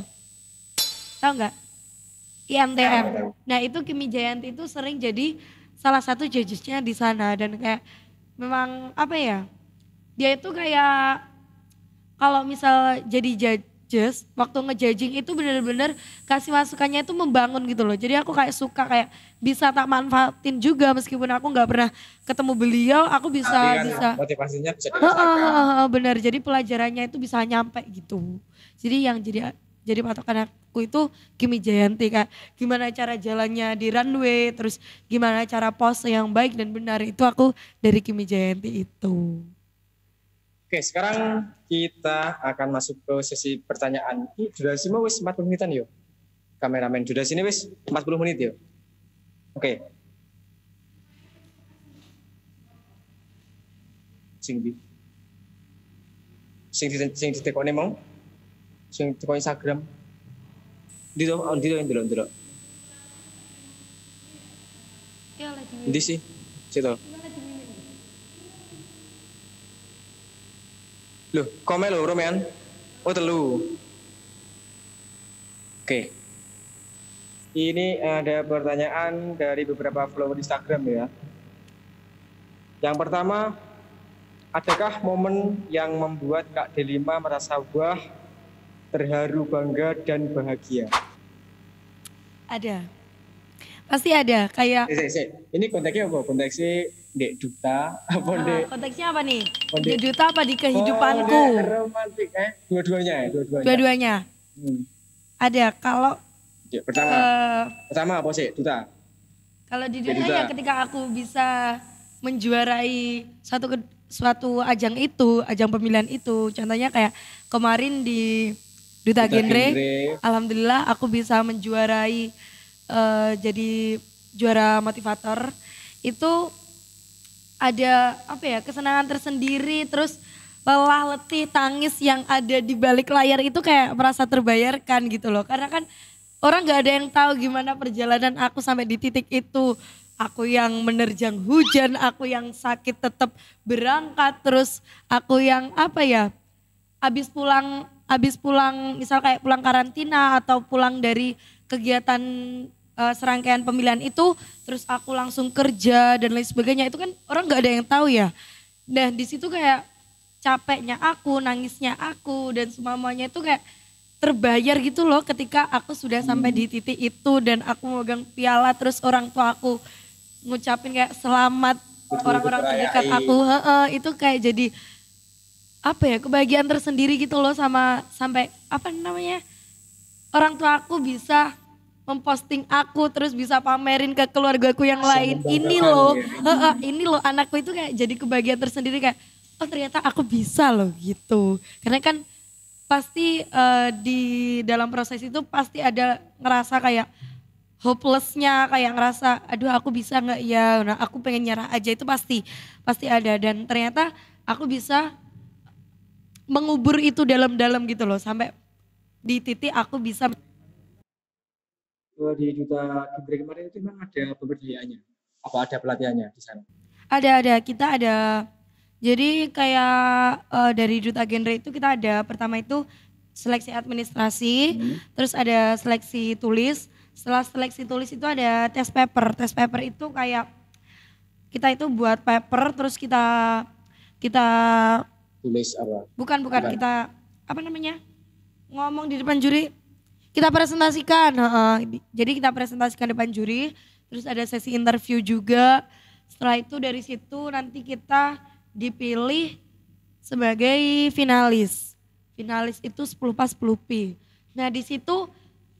Tahu nggak? IMTM. Nah itu Kimi Jayanti itu sering jadi salah satu judgesnya di sana dan kayak memang apa ya, dia itu kayak kalau misal jadi judges waktu ngejudging itu bener-bener kasih masukannya itu membangun gitu loh. Jadi aku kayak suka kayak bisa tak manfaatin juga meskipun aku nggak pernah ketemu beliau, aku bisa motivasinya bisa dirasakan. Bener, jadi pelajarannya itu bisa nyampe gitu. Jadi yang jadi patokan aku itu Kimi Jayanti, kayak gimana cara jalannya di runway, terus gimana cara pose yang baik dan benar, itu aku dari Kimi Jayanti itu. Oke, sekarang kita akan masuk ke sesi pertanyaan. Durasi mau wis 40 menitan yuk. Kameramen, durasi ini wis 40 menit yuk. Oke. Sing ditekone mau? Sing teko Instagram. Dilo ndelok. Ya lagi. Ndi sih? Situ. Loh, komen lho Romean. Oh, telu. Oke. Ini ada pertanyaan dari beberapa follower Instagram ya. Yang pertama, adakah momen yang membuat Kak Delima merasa wah, terharu, bangga, dan bahagia? Ada. Pasti ada, kayak... Ini konteksnya apa? Konteksnya Dek Duta apa konteksnya apa nih? Dek Duta apa di kehidupanku? Romantik Dua-duanya. Ada. Kalau pertama apa sih Duta? Kalau di Duta ya ketika aku bisa menjuarai suatu ajang pemilihan itu. Contohnya kayak kemarin di Duta Genre, alhamdulillah aku bisa menjuarai jadi juara motivator. Itu ada apa ya, kesenangan tersendiri, terus lelah, letih, tangis yang ada di balik layar itu kayak merasa terbayarkan gitu loh. Karena kan orang gak ada yang tahu gimana perjalanan aku sampai di titik itu. Aku yang menerjang hujan, aku yang sakit tetap berangkat, terus aku yang apa ya, habis pulang misal kayak pulang karantina atau pulang dari kegiatan serangkaian pemilihan itu, terus aku langsung kerja dan lain sebagainya. Itu kan orang nggak ada yang tahu ya. Nah di situ kayak capeknya aku, nangisnya aku, dan semuanya itu kayak terbayar gitu loh ketika aku sudah sampai di titik itu dan aku megang piala, terus orang tua aku ngucapin kayak selamat, orang-orang terdekat aku, itu kayak jadi apa ya, kebahagiaan tersendiri gitu loh, sampai apa namanya, orang tua aku bisa memposting aku, terus bisa pamerin ke keluargaku yang lain. Ini loh anakku, itu kayak jadi kebahagiaan tersendiri, kayak oh ternyata aku bisa loh gitu. Karena kan pasti di dalam proses itu pasti ada ngerasa kayak hopelessnya, kayak ngerasa aduh aku bisa nggak ya, nah aku pengen nyerah aja, itu pasti ada. Dan ternyata aku bisa mengubur itu dalam-dalam gitu loh, sampai di titik aku bisa. Di Duta Genre kemarin itu memang ada pemberdayaannya. Apa ada pelatihannya di sana? Ada, kita ada. Jadi kayak dari Duta Genre itu kita ada pertama itu seleksi administrasi, terus ada seleksi tulis. Setelah seleksi tulis itu ada tes paper. Tes paper itu kayak kita itu buat paper terus kita Tulis apa? bukan kita apa namanya? Ngomong di depan juri. Kita presentasikan. Jadi kita presentasikan depan juri, terus ada sesi interview juga. Setelah itu dari situ nanti kita dipilih sebagai finalis. Finalis itu 10 pas 10 pi. Nah di situ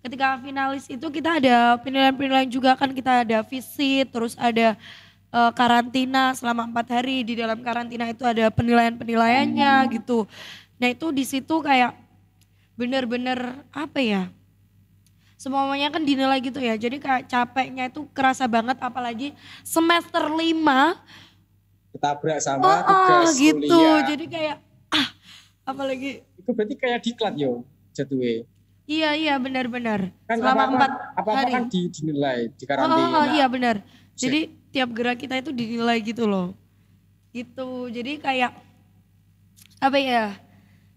ketika finalis itu kita ada penilaian-penilaian juga kan, kita ada visit, terus ada karantina selama 4 hari. Di dalam karantina itu ada penilaian-penilaiannya gitu. Nah itu di situ kayak bener-bener apa ya, semuanya kan dinilai gitu ya. Jadi kayak capeknya itu kerasa banget, apalagi semester 5 ketabrak sama tugas gitu. kuliah. Jadi kayak apalagi Itu berarti kayak diklat yo jatuhnya. Iya benar-benar. Kan Selama 4 hari. Kan dinilai di karantina. Iya benar. Jadi tiap gerak kita itu dinilai gitu loh. Gitu. Jadi kayak apa ya?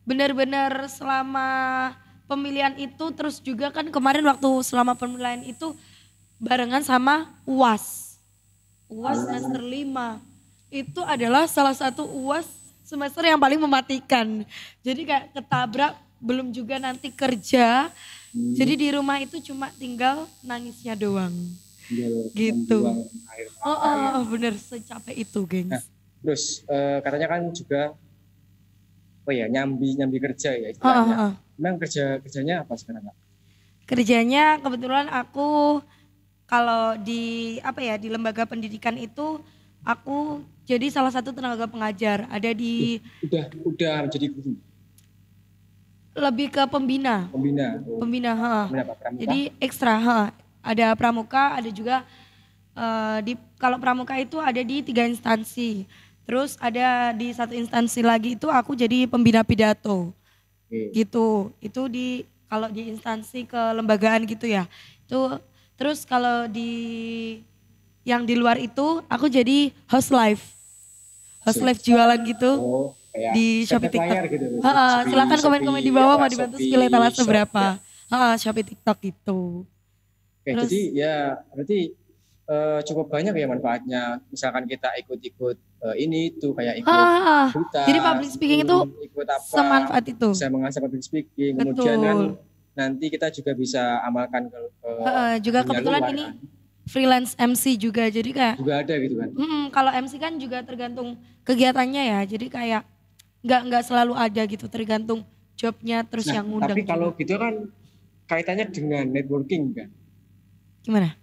Benar-benar selama pemilihan itu, terus juga kan kemarin waktu selama pemilihan itu barengan sama UAS. UAS semester 5. Itu adalah salah satu UAS semester yang paling mematikan. Jadi kayak ketabrak, belum juga nanti kerja. Jadi di rumah itu cuma tinggal nangisnya doang. Gitu. Bener secapek itu, gengs. Nah, terus katanya kan juga nyambi kerja ya istilahnya. Memang kerjanya apa sekarang, Kak? Kerjanya kebetulan aku kalau di di lembaga pendidikan itu aku jadi salah satu tenaga pengajar, ada di udah menjadi guru. Lebih ke pembina. Pembina. Pembina, Pramuka? Jadi ekstra, ada pramuka, ada juga kalau pramuka itu ada di 3 instansi. Terus ada di 1 instansi lagi itu aku jadi pembina pidato. Gitu. Itu kalau di instansi kelembagaan gitu ya. Itu terus kalau yang di luar itu aku jadi host live jualan gitu. Di Shopee TikTok. Gitu, silakan komen-komen di bawah mau dibantu skill etalase berapa. Shopee TikTok gitu. Terus, jadi ya berarti cukup banyak ya manfaatnya. Misalkan kita ikut-ikut ini itu kayak ikut duta. Jadi public speaking itu semanfaat itu. Bisa mengasah public speaking. Kemudian kan nanti kita juga bisa amalkan ke juga kebetulan luar, ini kan? Freelance MC juga, jadi kayak juga ada gitu kan. Kalau MC kan juga tergantung kegiatannya ya. Jadi kayak nggak selalu ada gitu, tergantung jobnya terus yang ngundang. Tapi kalau gitu kan kaitannya dengan networking kan. Gimana?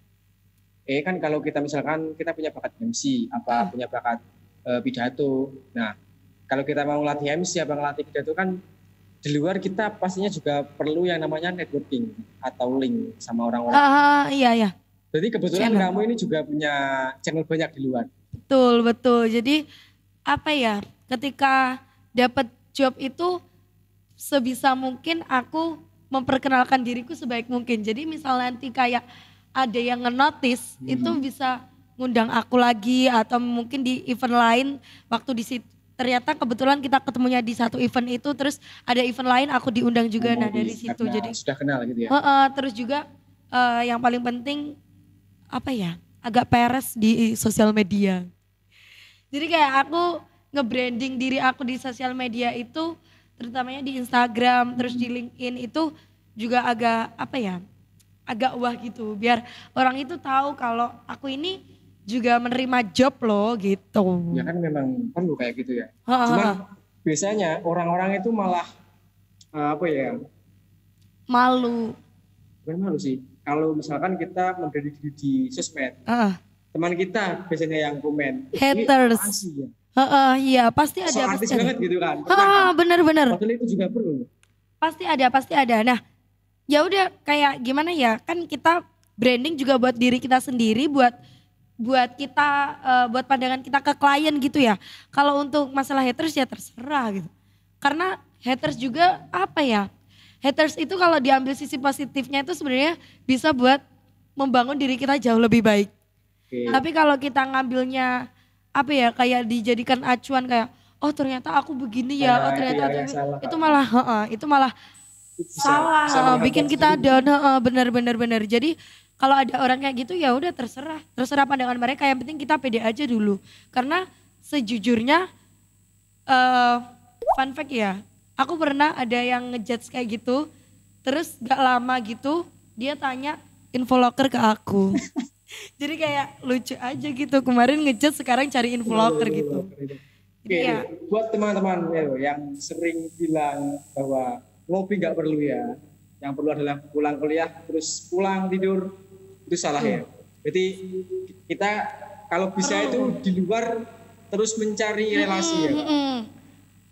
Kan kalau kita misalkan kita punya bakat MC, punya bakat pidato. Nah, kalau kita mau latih MC ngelatih pidato kan di luar kita pastinya juga perlu yang namanya networking atau link sama orang-orang. Iya. Jadi kebetulan kamu ini juga punya channel banyak di luar. Betul. Jadi ketika dapat job itu sebisa mungkin aku memperkenalkan diriku sebaik mungkin. Jadi misal nanti kayak ada yang nge-notice itu bisa ngundang aku lagi, atau mungkin di event lain waktu di situ ternyata kebetulan kita ketemunya di satu event itu, terus ada event lain aku diundang juga. Nah dari situ jadi sudah kenal gitu ya. Terus juga yang paling penting agak peres di sosial media. Jadi kayak aku nge-branding diri aku di sosial media itu terutamanya di Instagram, terus di LinkedIn itu juga agak agak wah gitu, biar orang itu tahu kalau aku ini juga menerima job loh gitu. Ya kan memang perlu kayak gitu ya. Cuman biasanya orang-orang itu malah malu. Bukan malu sih. Kalau misalkan kita memberi diri di sosmed, teman kita biasanya yang komen. Haters. Iya pasti ada. So artis banget gitu kan. Bener. Padahal itu juga perlu. Pasti ada. Nah, ya udah kayak gimana ya, kan kita branding juga buat diri kita sendiri, buat kita buat pandangan kita ke klien gitu ya. Kalau untuk masalah haters ya terserah gitu. Karena haters juga haters itu kalau diambil sisi positifnya itu sebenarnya bisa buat membangun diri kita jauh lebih baik. Tapi kalau kita ngambilnya apa ya, kayak dijadikan acuan kayak oh ternyata aku begini ya, oh ternyata itu malah itu malah salah, bikin kita down, bener. Jadi kalau ada orang kayak gitu ya udah terserah pandangan mereka, yang penting kita pede aja dulu. Karena sejujurnya fun fact ya, aku pernah ada yang ngejudge kayak gitu, terus gak lama gitu dia tanya infoloker ke aku. Jadi kayak lucu aja gitu, kemarin ngejudge sekarang cari infoloker gitu. Oke, ya. Buat teman-teman yang sering bilang bahwa ngopi gak perlu ya, yang perlu adalah pulang kuliah terus pulang tidur, itu salah ya. Jadi kita kalau bisa itu di luar terus mencari relasi ya.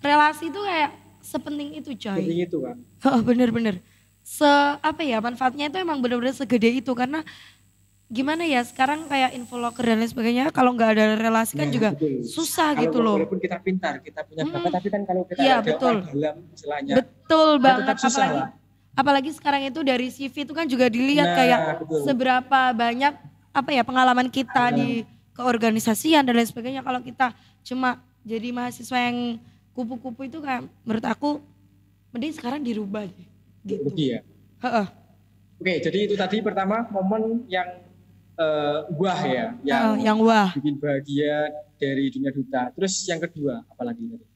Relasi itu kayak sepenting itu coy. Sepenting itu kan. Bener. Apa ya, manfaatnya itu emang bener-bener segede itu, karena gimana ya sekarang kayak infoloker dan lain sebagainya, kalau nggak ada relasi kan juga susah kalau gitu loh. Walaupun kita pintar, kita punya bakat, tapi kan kalau kita ada orang dalam istilahnya, betul banget. Susah apalagi sekarang itu dari CV itu kan juga dilihat kayak seberapa banyak apa ya pengalaman kita di keorganisasian dan lain sebagainya. Kalau kita cuma jadi mahasiswa yang kupu-kupu itu kayak menurut aku mending sekarang dirubah deh. Gitu. Ya. Oke, jadi itu tadi pertama momen yang wah ya, yang wah bikin bahagia dari dunia duta. Terus yang kedua apalagi tadi?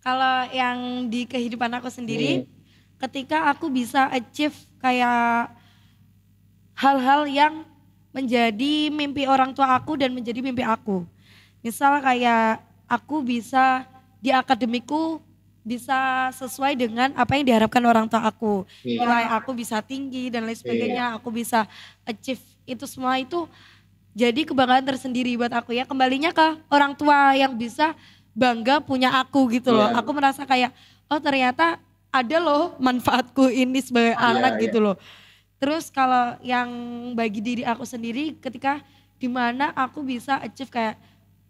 Kalau yang di kehidupan aku sendiri, ketika aku bisa achieve kayak hal-hal yang menjadi mimpi orang tua aku dan menjadi mimpi aku. Misal kayak aku bisa di akademiku bisa sesuai dengan apa yang diharapkan orang tua aku. Nilai aku bisa tinggi dan lain sebagainya, aku bisa achieve itu semua, itu jadi kebanggaan tersendiri buat aku ya. Kembalinya ke orang tua yang bisa bangga punya aku gitu loh. Aku merasa kayak oh ternyata ada loh manfaatku ini sebagai anak gitu loh. Terus kalau yang bagi diri aku sendiri, ketika dimana aku bisa achieve kayak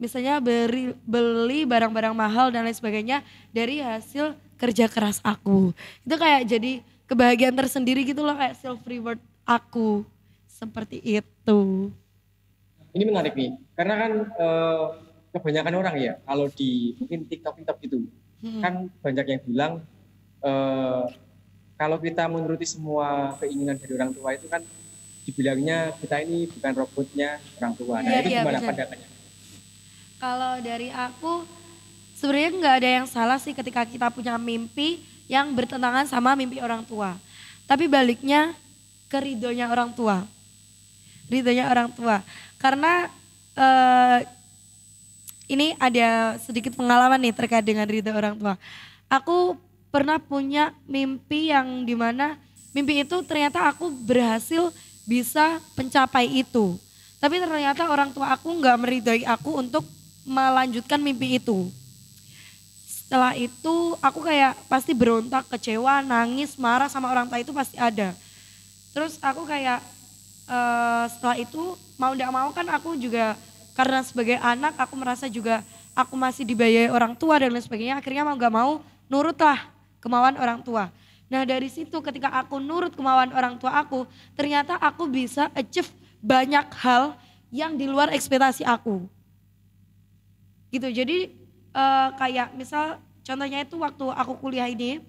misalnya beli barang-barang mahal dan lain sebagainya dari hasil kerja keras aku. Itu kayak jadi kebahagiaan tersendiri gitu loh, kayak self reward aku. Seperti itu. Ini menarik nih, karena kan kebanyakan orang ya kalau di mungkin TikTok gitu, kan banyak yang bilang kalau kita menuruti semua keinginan dari orang tua itu kan dibilangnya kita ini bukan robotnya orang tua. Nah itu gimana pandangannya? Kalau dari aku sebenarnya nggak ada yang salah sih ketika kita punya mimpi yang bertentangan sama mimpi orang tua. Tapi baliknya ke ridhonya orang tua. Ridhonya orang tua. Karena ini ada sedikit pengalaman nih terkait dengan ridho orang tua. Aku pernah punya mimpi yang dimana mimpi itu ternyata aku berhasil bisa mencapai itu. Tapi ternyata orang tua aku nggak meridhoi aku untuk melanjutkan mimpi itu. Setelah itu aku kayak pasti berontak, kecewa, nangis, marah sama orang tua itu pasti ada. Terus aku kayak setelah itu mau tidak mau kan aku juga karena sebagai anak aku merasa juga aku masih dibiayai orang tua dan lain sebagainya, akhirnya mau gak mau nurutlah kemauan orang tua. Nah dari situ ketika aku nurut kemauan orang tua aku, ternyata aku bisa achieve banyak hal yang di luar ekspektasi aku. Gitu, jadi kayak misal contohnya itu waktu aku kuliah ini,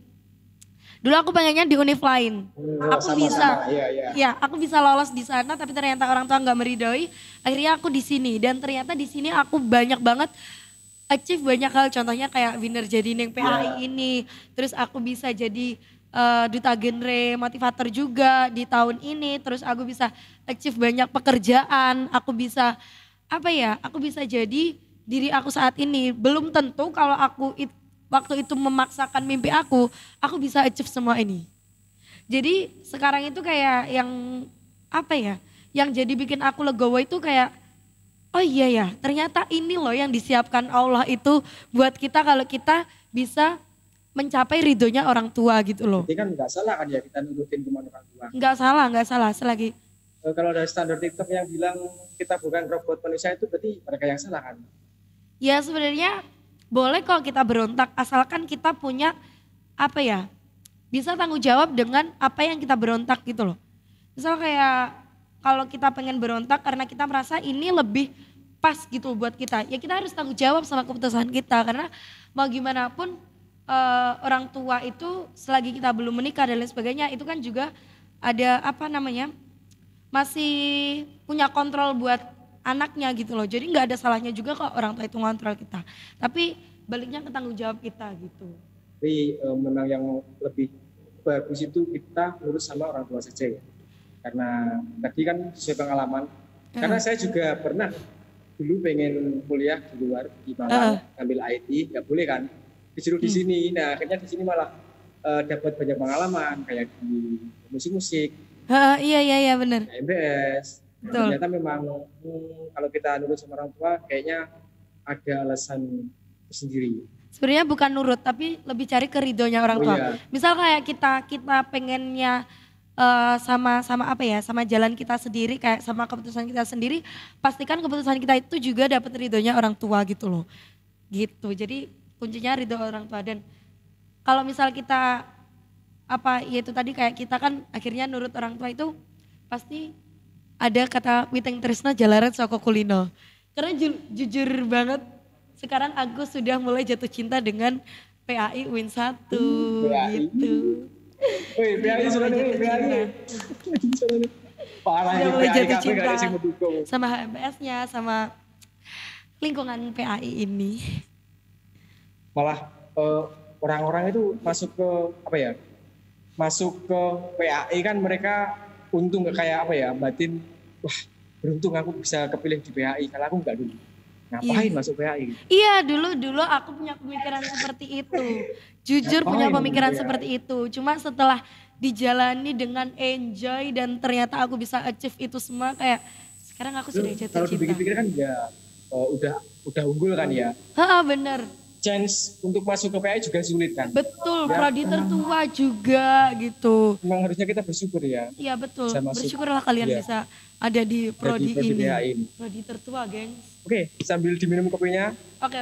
dulu aku pengennya di univ lain, aku bisa, ya aku bisa lolos di sana, tapi ternyata orang tua nggak meridhoi, akhirnya aku di sini, dan ternyata di sini aku banyak banget achieve banyak hal, contohnya kayak winner jadi neng PAI ini, terus aku bisa jadi duta genre motivator juga di tahun ini, terus aku bisa achieve banyak pekerjaan, aku bisa apa ya, aku bisa jadi diri aku saat ini. Belum tentu kalau aku waktu itu memaksakan mimpi aku bisa achieve semua ini. Jadi sekarang itu kayak yang apa ya, yang jadi bikin aku legowo itu kayak oh iya ya, ternyata ini loh yang disiapkan Allah itu buat kita kalau kita bisa mencapai ridhonya orang tua gitu loh. Jadi kan nggak salah kan ya kita nurutin kemauan orang tua. Nggak salah selagi. Kalau ada standar TikTok yang bilang kita bukan robot manusia, itu berarti mereka yang salah kan? Ya sebenarnya boleh kok kita berontak asalkan kita punya apa ya, bisa tanggung jawab dengan apa yang kita berontak gitu loh. Misal kayak kalau kita pengen berontak karena kita merasa ini lebih pas gitu buat kita, ya kita harus tanggung jawab sama keputusan kita. Karena mau gimana pun orang tua itu selagi kita belum menikah dan lain sebagainya itu kan juga ada masih punya kontrol buat anaknya gitu loh. Jadi nggak ada salahnya juga kok orang tua itu ngontrol kita. Tapi baliknya ke tanggung jawab kita gitu. Tapi memang yang lebih bagus itu kita lurus sama orang tua saja ya. Karena tadi kan sesuai pengalaman. Karena saya juga pernah dulu pengen kuliah di luar di Malang, ambil IT, nggak boleh kan. Disuruh di sini. Nah akhirnya di sini malah dapat banyak pengalaman kayak di musik-musik. Iya benar. MBS. Nah, ternyata memang kalau kita nurut sama orang tua kayaknya ada alasan sendiri. Sebenarnya bukan nurut tapi lebih cari keridhonya orang tua. Iya. Misal kayak kita pengennya sama jalan kita sendiri, kayak sama keputusan kita sendiri, pastikan keputusan kita itu juga dapat ridhonya orang tua gitu loh. Gitu. Jadi kuncinya ridho orang tua. Dan kalau misal kita itu tadi kayak kita kan akhirnya nurut orang tua itu pasti ada kata Witeng Tresna jalaran saka kulino. Karena jujur banget sekarang aku sudah mulai jatuh cinta dengan PAI UIN 1 gitu. Wih, PAI sudah PAI. Parah sudah mulai jatuh cinta sama HMPS-nya, sama lingkungan PAI ini. Malah orang-orang itu masuk ke masuk ke PAI kan mereka untung kayak batin, wah beruntung aku bisa kepilih di PAI, kalau aku enggak dulu. Ngapain masuk PAI? Iya dulu aku punya pemikiran seperti itu. Jujur punya pemikiran seperti itu. Cuma setelah dijalani dengan enjoy dan ternyata aku bisa achieve itu semua, kayak sekarang aku sudah jatuh cinta. Kalau dipikir-pikir kan ya udah unggul kan ya. Bener. Chance untuk masuk ke PAI juga sulit kan. Betul, ya. Prodi tertua juga gitu. Memang harusnya kita bersyukur ya. Iya betul, bersyukurlah kalian bisa ada di prodi ini. Prodi tertua gengs. Oke, sambil diminum kopinya. Oke.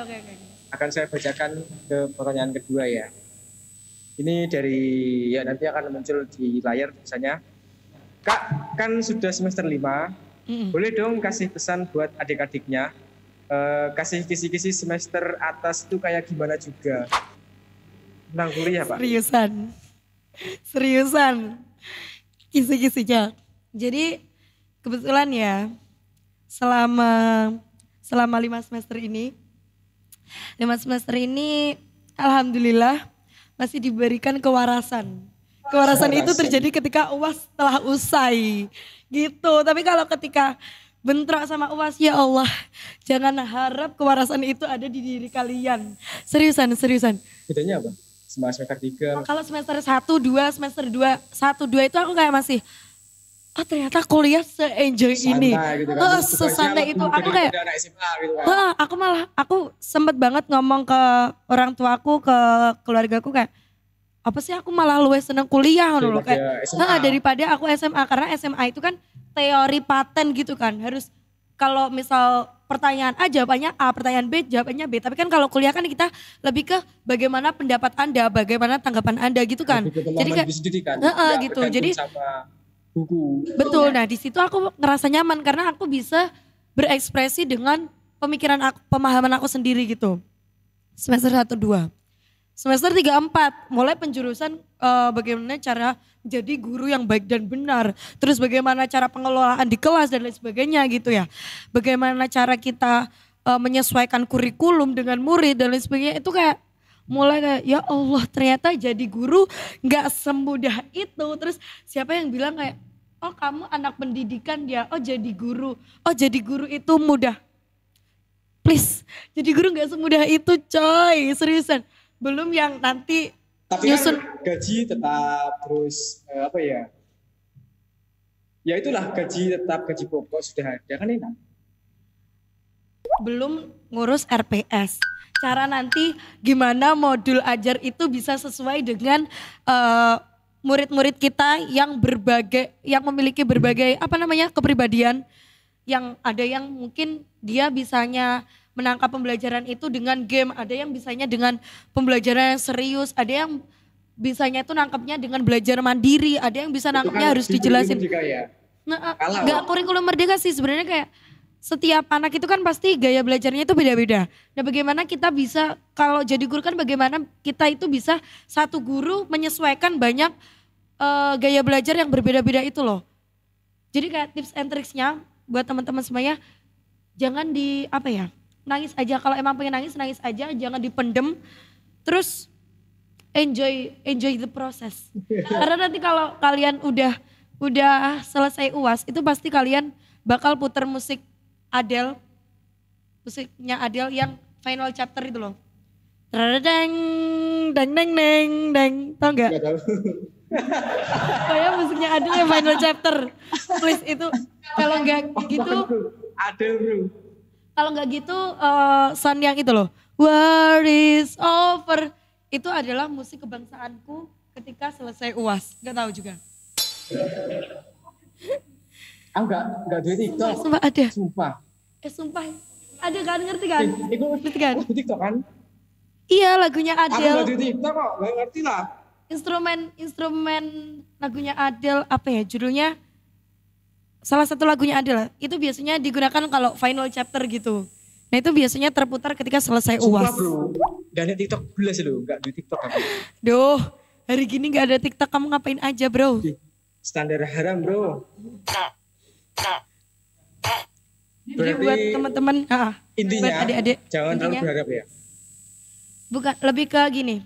Akan saya bacakan ke pertanyaan kedua ya. Ini dari nanti akan muncul di layar tulisannya. Kak, kan sudah semester 5. Boleh dong kasih pesan buat adik-adiknya. Kasih kisi-kisi semester atas itu kayak gimana juga. Tentang kuliah Pak. Seriusan. Kisi-kisinya. Jadi kebetulan ya selama 5 semester ini alhamdulillah masih diberikan kewarasan. Kewarasan itu terjadi ketika UAS telah usai gitu. Tapi kalau ketika bentrok sama UAS, ya Allah, jangan harap kewarasan itu ada di diri kalian. Seriusan. Bedanya apa? Semester 3. Kalau semester 1, 2, semester 2, 1, 2 itu aku kayak masih, ternyata kuliah se-enjoy ini. Gitu kan. Sesantai itu. Aku kayak, gitu kan. Aku sempet banget ngomong ke orang tuaku, ke keluargaku kayak, apa sih aku malah luwes seneng kuliah loh kayak daripada aku SMA, karena SMA itu kan teori paten gitu kan, harus kalau misal pertanyaan A jawabannya A, pertanyaan B jawabannya B, tapi kan kalau kuliah kan kita lebih ke bagaimana pendapat Anda, bagaimana tanggapan Anda gitu kan. Jadi kayak gitu. Jadi sama buku. Betul. Nah, di situ aku ngerasa nyaman karena aku bisa berekspresi dengan pemahaman aku sendiri gitu. Semester 1 2. Semester 3 4 mulai penjurusan bagaimana cara menjadi guru yang baik dan benar. Terus bagaimana cara pengelolaan di kelas dan lain sebagainya gitu ya. Bagaimana cara kita menyesuaikan kurikulum dengan murid dan lain sebagainya. Itu kayak mulai kayak ya Allah, ternyata jadi guru gak semudah itu. Terus siapa yang bilang kayak, oh kamu anak pendidikan ya, oh jadi guru itu mudah. Please, jadi guru gak semudah itu coy, seriusan. Belum yang nanti tapi nyusun. Kan gaji tetap terus ya itulah gaji tetap, gaji pokok sudah ada kan enak. Belum ngurus RPS. Cara nanti gimana modul ajar itu bisa sesuai dengan murid-murid kita yang memiliki berbagai kepribadian, yang ada yang mungkin dia bisanya menangkap pembelajaran itu dengan game, ada yang bisanya dengan pembelajaran yang serius, ada yang bisanya itu nangkapnya dengan belajar mandiri, ada yang bisa nangkapnya harus dijelasin. Juga ya. Nah, Kalah. nggak kurikulum merdeka sih sebenarnya, kayak setiap anak itu kan pasti gaya belajarnya itu beda-beda. Nah bagaimana kita bisa, kalau jadi guru kan bagaimana kita itu bisa satu guru menyesuaikan banyak gaya belajar yang berbeda-beda itu loh. Jadi kayak tips and tricksnya buat teman-teman semuanya, jangan di apa ya, nangis aja. Kalau emang pengen nangis, nangis aja, jangan dipendem. Terus enjoy the process. Karena nanti kalau kalian udah selesai UAS, itu pasti kalian bakal puter musik Adele, musiknya Adele yang final chapter itu loh. Deng deng deng deng deng, tau nggak? Nggak tahu. Kayak musiknya Adele yang final chapter. Please itu kalau nggak gitu, Adele bro. kalau nggak gitu sound yang itu loh. War is over. Itu adalah musik kebangsaanku ketika selesai UAS. Nggak tahu juga. Aku nggak duit TikTok. Sumpah ada. Sumpah. Sumpah. Ada kan, ngerti kan? Itu Ngerti kan? duit TikTok kan? Iya, lagunya Aku nggak Adele. duit TikTok kok, nggak ngerti lah. Instrumen lagunya Adele apa ya judulnya? Salah satu lagunya Adele. Itu biasanya digunakan kalau final chapter gitu. Nah itu biasanya terputar ketika selesai Sumpah UAS. bro, gak ada TikTok belas loh, gak duit TikTok aku. Duh, hari gini gak ada TikTok, kamu ngapain aja bro? Standar haram bro. Jadi buat teman-teman, Intinya buat adik-adik, jangan terlalu intinya, berharap ya. bukan, lebih ke gini,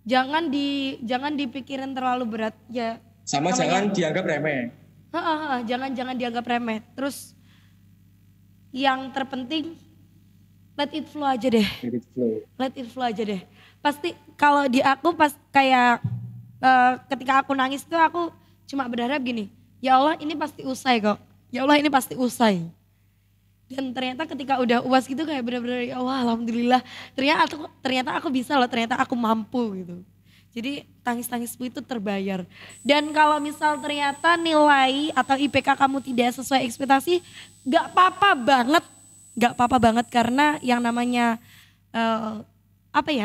jangan dipikirin terlalu berat ya. Sama Namanya- jangan dianggap remeh. Jangan dianggap remeh. Terus yang terpenting let it flow aja deh. Let it flow. Let it flow aja deh. Pasti kalau di aku pas kayak ketika aku nangis tuh aku cuma berharap gini, ya Allah ini pasti usai kok. Ya Allah ini pasti usai. Dan ternyata ketika udah UAS gitu kayak bener-bener ya Allah alhamdulillah. Ternyata aku bisa loh, ternyata aku mampu gitu. Jadi tangis-tangismu itu terbayar. Dan kalau misal ternyata nilai atau IPK kamu tidak sesuai ekspektasi, gak apa-apa banget. Gak apa-apa banget karena yang namanya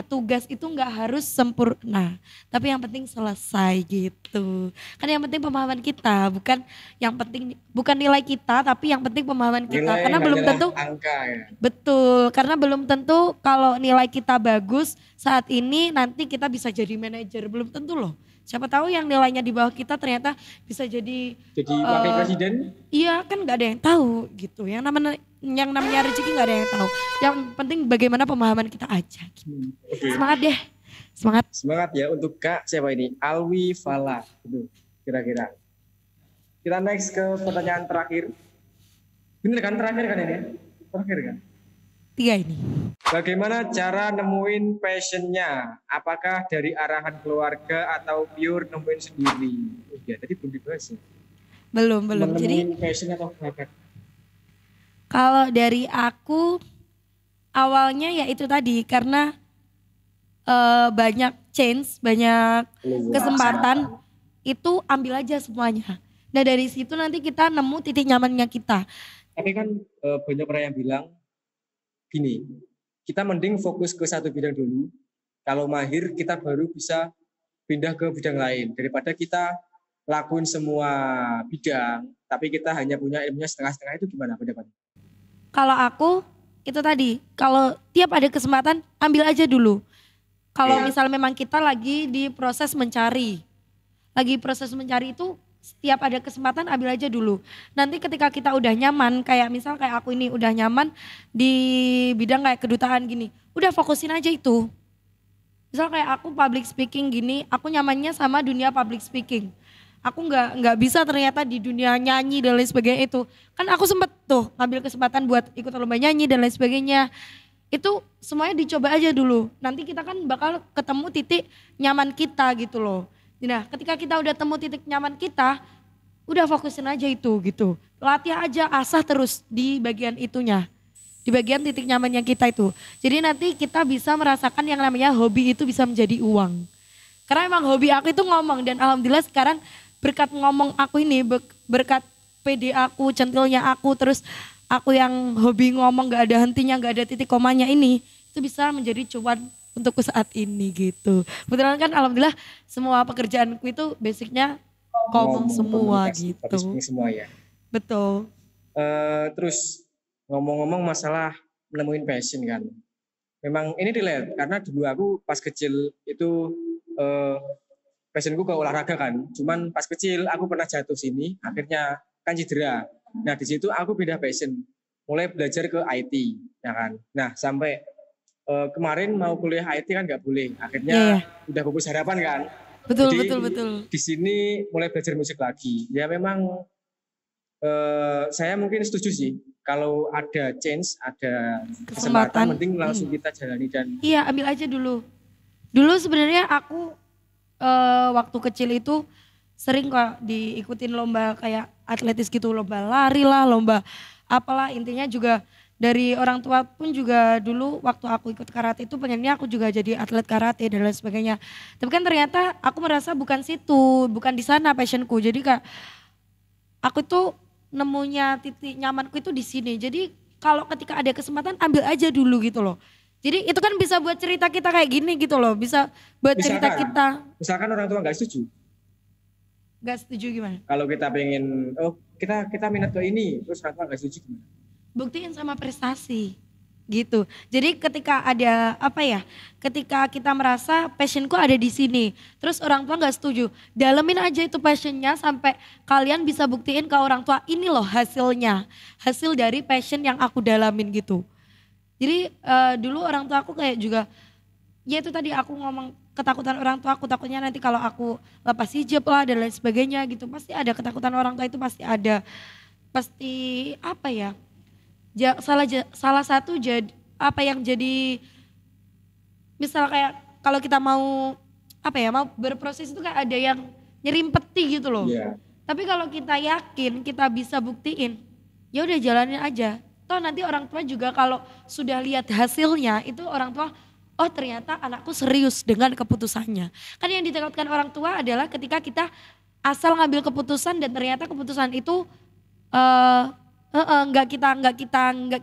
tugas itu gak harus sempurna. Tapi yang penting selesai gitu. Kan yang penting pemahaman kita, bukan nilai kita, tapi yang penting pemahaman kita. Nilai Karena belum hanyalah tentu angka ya. betul, karena belum tentu kalau nilai kita bagus saat ini nanti kita bisa jadi manajer, belum tentu loh. Siapa tahu yang nilainya di bawah kita ternyata bisa jadi Wakil presiden. Iya kan nggak ada yang tahu gitu. Yang namanya rezeki nggak ada yang tahu. Yang penting bagaimana pemahaman kita aja. Gitu. Oke. Semangat deh, semangat. Semangat ya untuk Kak siapa ini? Alwi Fala. Gitu, kira-kira. Kita next ke pertanyaan terakhir. Bener kan terakhir kan ini? Terakhir kan? 3 ini. Bagaimana cara nemuin passionnya? Apakah dari arahan keluarga atau pure nemuin sendiri? Oh iya, tadi belum dibahas ya. Belum. Jadi Nemuin passion atau bakat? kalau dari aku awalnya ya itu tadi karena banyak chance, banyak kesempatan itu ambil aja semuanya. Nah dari situ nanti kita nemu titik nyamannya kita. Tapi kan banyak orang yang bilang gini, kita mending fokus ke satu bidang dulu. Kalau mahir kita baru bisa pindah ke bidang lain. Daripada kita lakuin semua bidang, tapi kita hanya punya ilmunya setengah-setengah, itu gimana pendapatnya? Kalau aku itu tadi, kalau tiap ada kesempatan ambil aja dulu. Kalau misal memang kita lagi di proses mencari. Itu setiap ada kesempatan ambil aja dulu. Nanti ketika kita udah nyaman, kayak misal kayak aku ini udah nyaman di bidang kayak kedutaan gini, udah fokusin aja itu. Misal kayak aku public speaking gini, aku nyamannya sama dunia public speaking. Aku nggak bisa ternyata di dunia nyanyi dan lain sebagainya itu. Kan aku sempet tuh ngambil kesempatan buat ikut lomba nyanyi dan lain sebagainya. Itu semuanya dicoba aja dulu. Nanti kita kan bakal ketemu titik nyaman kita gitu loh. Nah ketika kita udah temu titik nyaman kita, udah fokusin aja itu gitu. Latih aja, asah terus di bagian itunya. Di bagian titik nyamannya kita itu. Jadi nanti kita bisa merasakan yang namanya hobi itu bisa menjadi uang. Karena emang hobi aku itu ngomong dan alhamdulillah sekarang berkat ngomong aku ini, berkat PD aku, centilnya aku, terus aku yang hobi ngomong gak ada hentinya, gak ada titik komanya ini, itu bisa menjadi cuan untukku saat ini gitu. Kebetulan kan alhamdulillah semua pekerjaanku itu basicnya ngomong semua gitu. Semua ya. Betul. Terus ngomong-ngomong masalah menemuin passion kan. Memang ini relate karena dulu aku pas kecil itu passionku ke olahraga kan. Cuman pas kecil aku pernah jatuh sini, akhirnya kan cedera. Nah di situ aku pindah passion, mulai belajar ke IT, ya kan. Nah sampai kemarin mau kuliah IT kan nggak boleh, akhirnya udah pupus harapan kan. Betul, Jadi betul. di sini mulai belajar musik lagi. Ya memang saya mungkin setuju sih kalau ada chance, ada kesempatan, penting langsung kita jalani dan. Iya, ambil aja dulu. Dulu sebenarnya aku waktu kecil itu sering kok diikutin lomba kayak atletis gitu, lomba lari lah, lomba apalah, intinya juga dari orang tua pun juga dulu waktu aku ikut karate itu pengennya aku juga jadi atlet karate dan lain sebagainya. Tapi kan ternyata aku merasa bukan situ, bukan di sana passionku. Jadi kak aku tuh nemunya titik nyamanku itu di sini. Jadi kalau ketika ada kesempatan ambil aja dulu gitu loh. Jadi itu kan bisa buat cerita kita kayak gini gitu loh, bisa buat cerita kita. Misalkan orang tua nggak setuju. Nggak setuju gimana? Kalau kita pengen, kita minat ke ini, terus orang tua nggak setuju gimana? Buktiin sama prestasi gitu. Jadi ketika ada apa ya, ketika kita merasa passionku ada di sini, terus orang tua nggak setuju, dalemin aja itu passionnya sampai kalian bisa buktiin ke orang tua ini loh hasilnya, hasil dari passion yang aku dalamin gitu. Jadi dulu orang tua aku kayak juga, ya itu tadi aku ngomong ketakutan orang tua aku, takutnya nanti kalau aku lepas hijab lah dan lain sebagainya gitu, pasti ada ketakutan orang tua itu pasti ada, pasti apa ya? Salah satu jadi apa yang jadi misal kayak kalau kita mau apa ya mau berproses itu kayak ada yang nyerimpeti gitu loh. Yeah. Tapi kalau kita yakin kita bisa buktiin, ya udah jalanin aja. Toh nanti orang tua juga kalau sudah lihat hasilnya itu orang tua, oh ternyata anakku serius dengan keputusannya. Kan yang ditakutkan orang tua adalah ketika kita asal ngambil keputusan dan ternyata keputusan itu nggak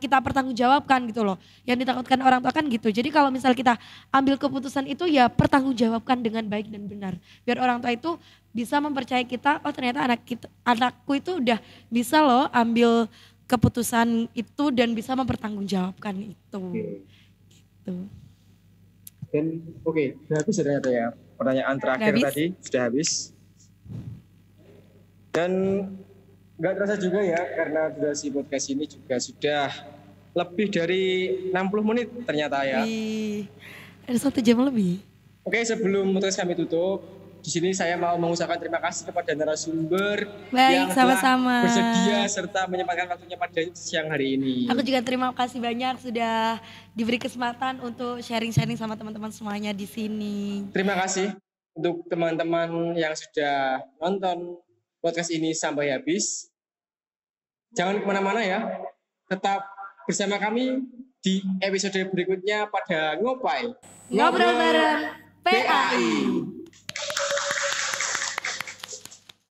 kita pertanggungjawabkan gitu loh. Yang ditakutkan orang tua kan gitu. Jadi kalau misal kita ambil keputusan itu ya pertanggungjawabkan dengan baik dan benar. Biar orang tua itu bisa mempercayai kita, oh ternyata anakku itu udah bisa loh ambil keputusan itu dan bisa mempertanggungjawabkan itu. Gitu. Dan sudah habis ternyata ya. Pertanyaan terakhir tadi sudah habis. Dan nggak terasa juga ya karena durasi podcast ini juga sudah lebih dari 60 menit ternyata ya. Ada 1 jam lebih. Oke, sebelum podcast kami tutup, di sini saya mau mengucapkan terima kasih kepada narasumber yang telah bersedia serta menyempatkan waktunya pada siang hari ini. Aku juga terima kasih banyak sudah diberi kesempatan untuk sharing-sharing sama teman-teman semuanya di sini. Terima kasih untuk teman-teman yang sudah nonton podcast ini sampai habis. Jangan kemana-mana ya, tetap bersama kami di episode berikutnya pada Ngopai. Ngobrol bareng PAI.